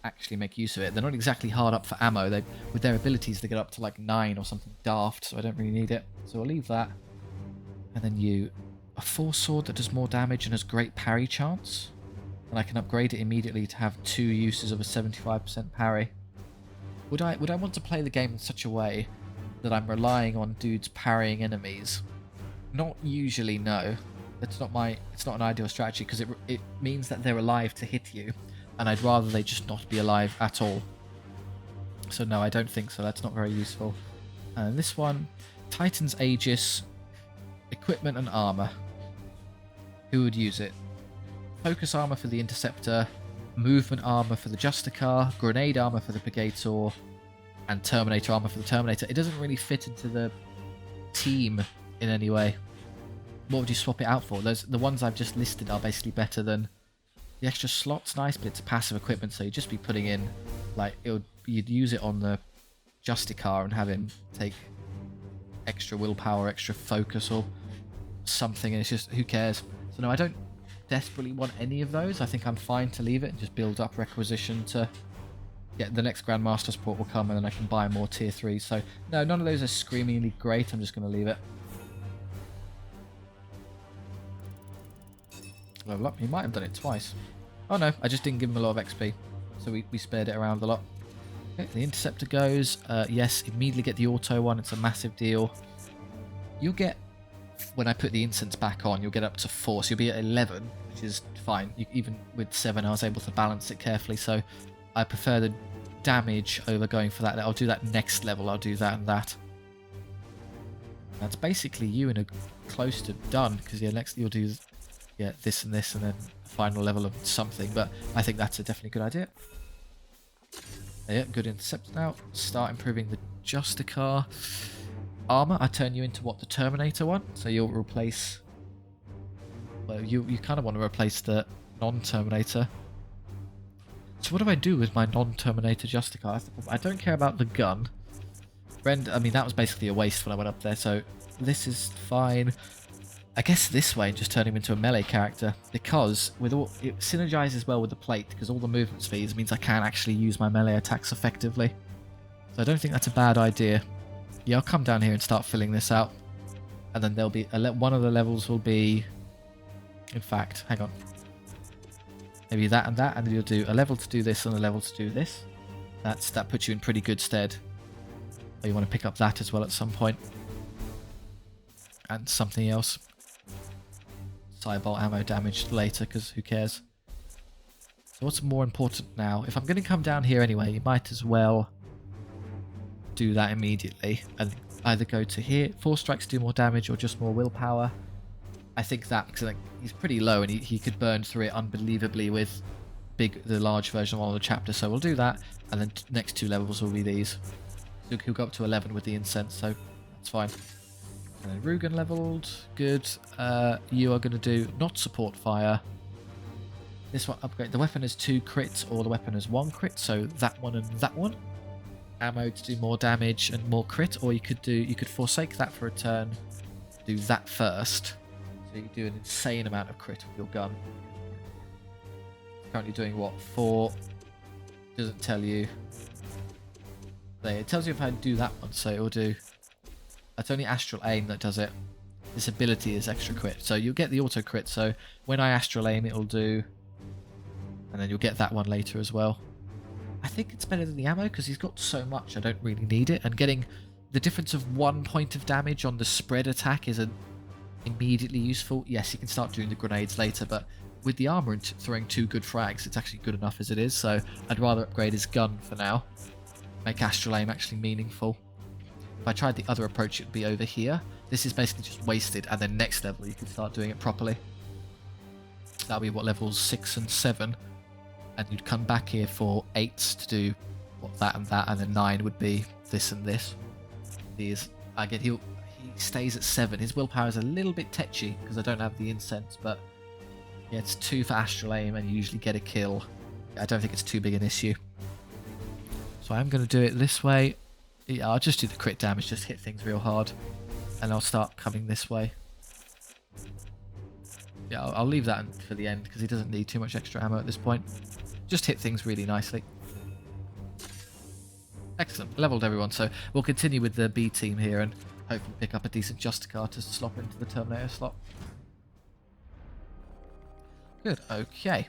actually make use of it. They're not exactly hard up for ammo. With their abilities, they get up to like 9 or something daft, so I don't really need it. So I'll leave that. And then a force sword that does more damage and has great parry chance. And I can upgrade it immediately to have 2 uses of a 75% parry. Would I want to play the game in such a way that I'm relying on dudes parrying enemies? Not usually, no. It's not an ideal strategy because it means that they're alive to hit you, and I'd rather they just not be alive at all. So no, I don't think so. That's not very useful. And this one, Titan's Aegis, equipment and armor. Who would use it? Focus armor for the Interceptor, movement armor for the Justicar, grenade armor for the Pegator, and Terminator armor for the Terminator. It doesn't really fit into the team in any way. What would you swap it out for? The ones I've just listed are basically better than... The extra slot's nice, but it's passive equipment, so you'd just be putting in... You'd use it on the Justicar and have him take extra willpower, extra focus or something, and it's just... Who cares? So no, I don't desperately want any of those. I think I'm fine to leave it and just build up requisition to... Yeah, the next Grandmaster support will come and then I can buy more tier 3. So no, none of those are screamingly great. I'm just going to leave it. Level up. He might have done it twice. Oh no, I just didn't give him a lot of XP. So we spared it around a lot. Okay, the Interceptor goes. Yes, immediately get the auto one. It's a massive deal. You'll get, when I put the incense back on, you'll get up to 4. So you'll be at 11, which is fine. Even with 7, I was able to balance it carefully. So I prefer the damage over going for that. I'll do that next level. I'll do that and that. That's basically you in a close to done. Because yeah, next you'll do... Yeah, this and this, and then a final level of something. But I think that's a definitely good idea. Yeah, good intercept now. Start improving the Justicar. Armor, I turn you into what, the Terminator one? So you'll replace... Well, you kind of want to replace the non-Terminator. So what do I do with my non-Terminator Justicar? I don't care about the gun. I mean, that was basically a waste when I went up there, so this is fine. I guess this way, just turn him into a melee character, because it synergizes well with the plate, because all the movement speeds means I can actually use my melee attacks effectively. So I don't think that's a bad idea. Yeah, I'll come down here and start filling this out, and then there'll be one of the levels will be, in fact, hang on, maybe that, and then you'll do a level to do this and a level to do this. That puts you in pretty good stead. Or you want to pick up that as well at some point, and something else. Cybolt ammo damage later, because who cares? So what's more important now? If I'm going to come down here anyway, you might as well do that immediately and either go to here. 4 strikes do more damage or just more willpower. I think that, because he's pretty low and he could burn through it unbelievably with the large version of one of the chapters. So we'll do that, and then next 2 levels will be these. So he'll go up to 11 with the incense, so that's fine. And then Rugen leveled, good. You are going to do not support fire. This one upgrade. The weapon has 2 crits, or the weapon has 1 crit. So that one and that one. Ammo to do more damage and more crit, or you could forsake that for a turn. Do that first. So So you do an insane amount of crit with your gun. Currently doing what? 4. Doesn't tell you. There, it tells you if I do that one, so it will do. That's only astral aim that does it. This ability is extra crit, so you'll get the auto crit. So when I astral aim, it'll do, and then you'll get that one later as well. I think it's better than the ammo because he's got so much. I don't really need it, and getting the difference of 1 point of damage on the spread attack is immediately useful. Yes, you can start doing the grenades later, but with the armor and throwing 2 good frags, it's actually good enough as it is. So I'd rather upgrade his gun for now. Make astral aim actually meaningful. If I tried the other approach, it would be over here. This is basically just wasted, and then next level you can start doing it properly. That'll be what, levels 6 and 7, and you'd come back here for 8s to do what, that, and then 9 would be this and this. He stays at 7. His willpower is a little bit tetchy because I don't have the incense, but yeah, it's 2 for astral aim, and you usually get a kill. I don't think it's too big an issue. So I'm going to do it this way. Yeah, I'll just do the crit damage, just hit things real hard, and I'll start coming this way. Yeah, I'll leave that for the end because he doesn't need too much extra ammo at this point. Just hit things really nicely. Excellent, leveled everyone. So we'll continue with the B team here and hopefully pick up a decent Justicar to slot into the Terminator slot. Good, okay.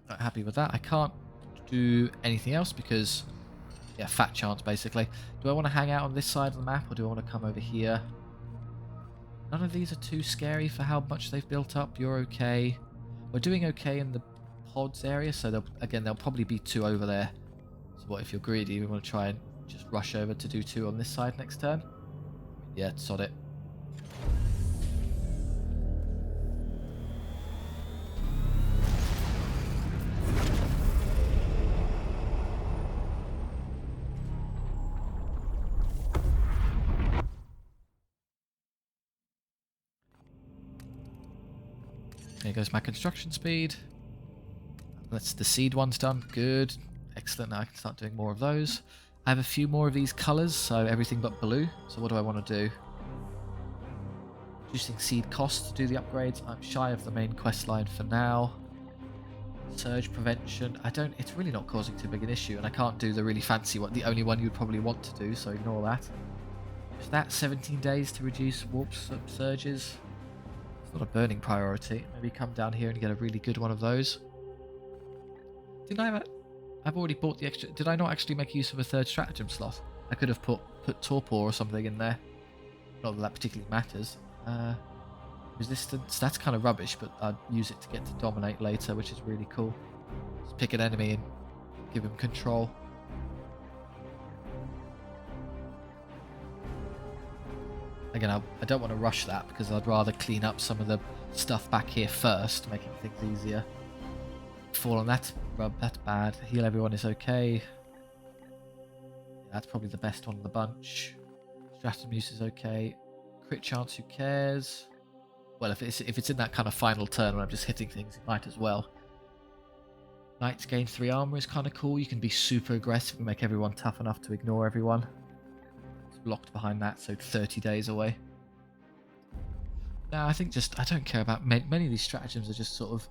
Not happy with that. I can't do anything else because, yeah, fat chance basically. Do I want to hang out on this side of the map or do I want to come over here? None of these are too scary for how much they've built up. You're okay. We're doing okay in the pods area, so there'll probably be 2 over there. So what if you're greedy, we want to try and just rush over to do 2 on this side next turn? Yeah, sod it. There goes my construction speed. That's the seed one's done. Good. Excellent. Now I can start doing more of those. I have a few more of these colours, so everything but blue. So what do I want to do? Reducing seed costs to do the upgrades. I'm shy of the main quest line for now. Surge prevention. It's really not causing too big an issue, and I can't do the really fancy one. The only one you'd probably want to do, so ignore that. Is that 17 days to reduce warp surges? Not a burning priority. Maybe come down here and get a really good one of those. Didn't I have I've already bought the extra. Did I not actually make use of a 3rd stratagem slot? I could have put torpor or something in there. Not that that particularly matters. Resistance, that's kind of rubbish, but I'd use it to get to dominate later, which is really cool. Just pick an enemy and give him control. Again, I don't want to rush that because I'd rather clean up some of the stuff back here first, making things easier. Fall on that rub, that's bad. Heal everyone is okay. That's probably the best one of the bunch. Stratum use is okay. Crit chance, who cares? Well, if it's in that kind of final turn when I'm just hitting things, it might as well. Knights gain 3 armor is kind of cool. You can be super aggressive and make everyone tough enough to ignore everyone. Locked behind that, so 30 days away. No, I think I don't care about many of these stratagems are just sort of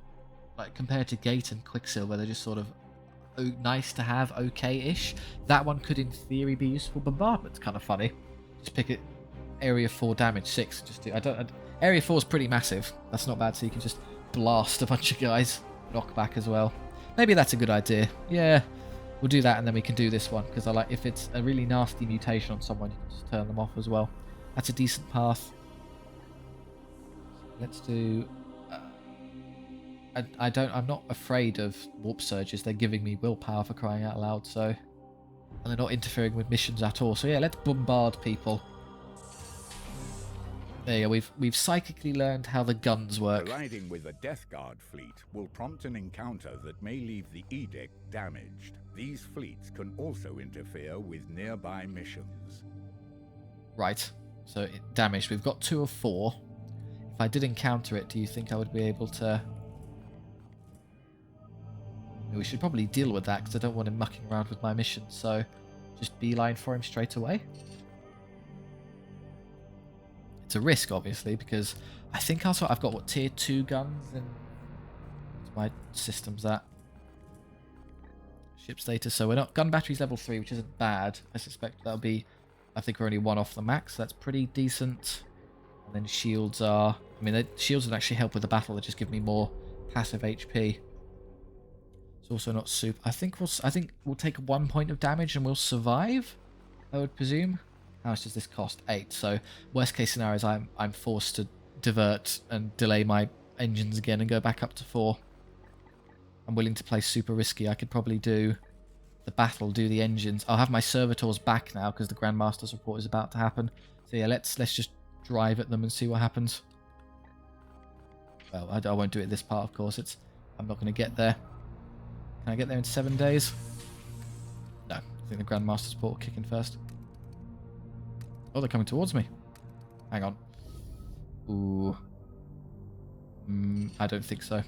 like compared to Gate and Quicksilver, they're just sort of nice to have, okay-ish. That one could in theory be useful. Bombardment's kind of funny. Just pick it, area 4 damage 6. Just do. Area 4 is pretty massive. That's not bad. So you can just blast a bunch of guys, knock back as well. Maybe that's a good idea. Yeah. We'll do that and then we can do this one because I like if it's a really nasty mutation on someone, you can just turn them off as well. That's a decent path. Let's do. I'm not afraid of warp surges. They're giving me willpower for crying out loud. So, and they're not interfering with missions at all. So yeah, let's bombard people. There you go. We've psychically learned how the guns work. Colliding with a Death Guard fleet will prompt an encounter that may leave the Edict damaged. These fleets can also interfere with nearby missions. Right. So damaged. We've got 2 of 4. If I did encounter it, do you think I would be able to... We should probably deal with that because I don't want him mucking around with my mission. So just beeline for him straight away. it's a risk, obviously, because I think also I've got, what, tier 2 guns and my system's at. Ship status, so we're not, gun batteries level 3, which isn't bad. I suspect that'll be, I think we're only 1 off the max, so that's pretty decent. And then shields are, I mean, shields would actually help with the battle, they just give me more passive HP. It's also not super, I think we'll take 1 point of damage and we'll survive, I would presume. How much does this cost? 8. So worst case scenario is I'm forced to divert and delay my engines again and go back up to 4. I'm willing to play super risky. I could probably do the battle, do the engines. I'll have my servitors back now because the Grandmaster's report is about to happen. So yeah, let's just drive at them and see what happens. Well, I won't do it this part, of course. I'm not going to get there. Can I get there in 7 days? No. I think the Grandmaster's report will kick in first. Oh, they're coming towards me. Hang on. Ooh. I don't think so.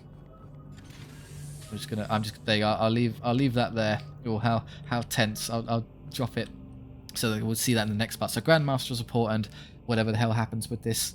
There you go. I'll leave that there. Oh, how tense. I'll drop it so that we'll see that in the next part. So Grandmaster's report and whatever the hell happens with this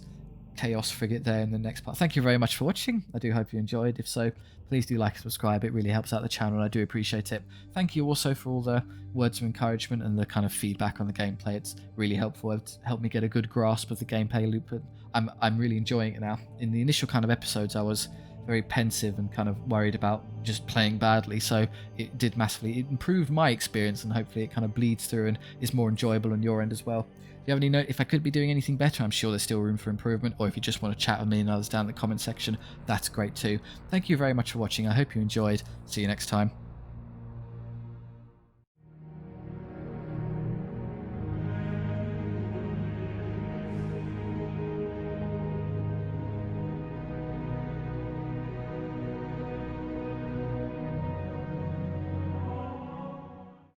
Chaos frigate there in the next part. Thank you very much for watching. I do hope you enjoyed. If so, please do like and subscribe. It really helps out the channel and I do appreciate it. Thank you also for all the words of encouragement and the kind of feedback on the gameplay. It's really helpful. It's helped me get a good grasp of the gameplay loop, and I'm really enjoying it now. In the initial kind of episodes, I was very pensive and kind of worried about just playing badly, so it did massively, it improved my experience, and hopefully it kind of bleeds through and is more enjoyable on your end as well. If you have any note, if I could be doing anything better, I'm sure there's still room for improvement, or if you just want to chat with me and others down in the comment section, that's great too. Thank you very much for watching. I hope you enjoyed. See you next time.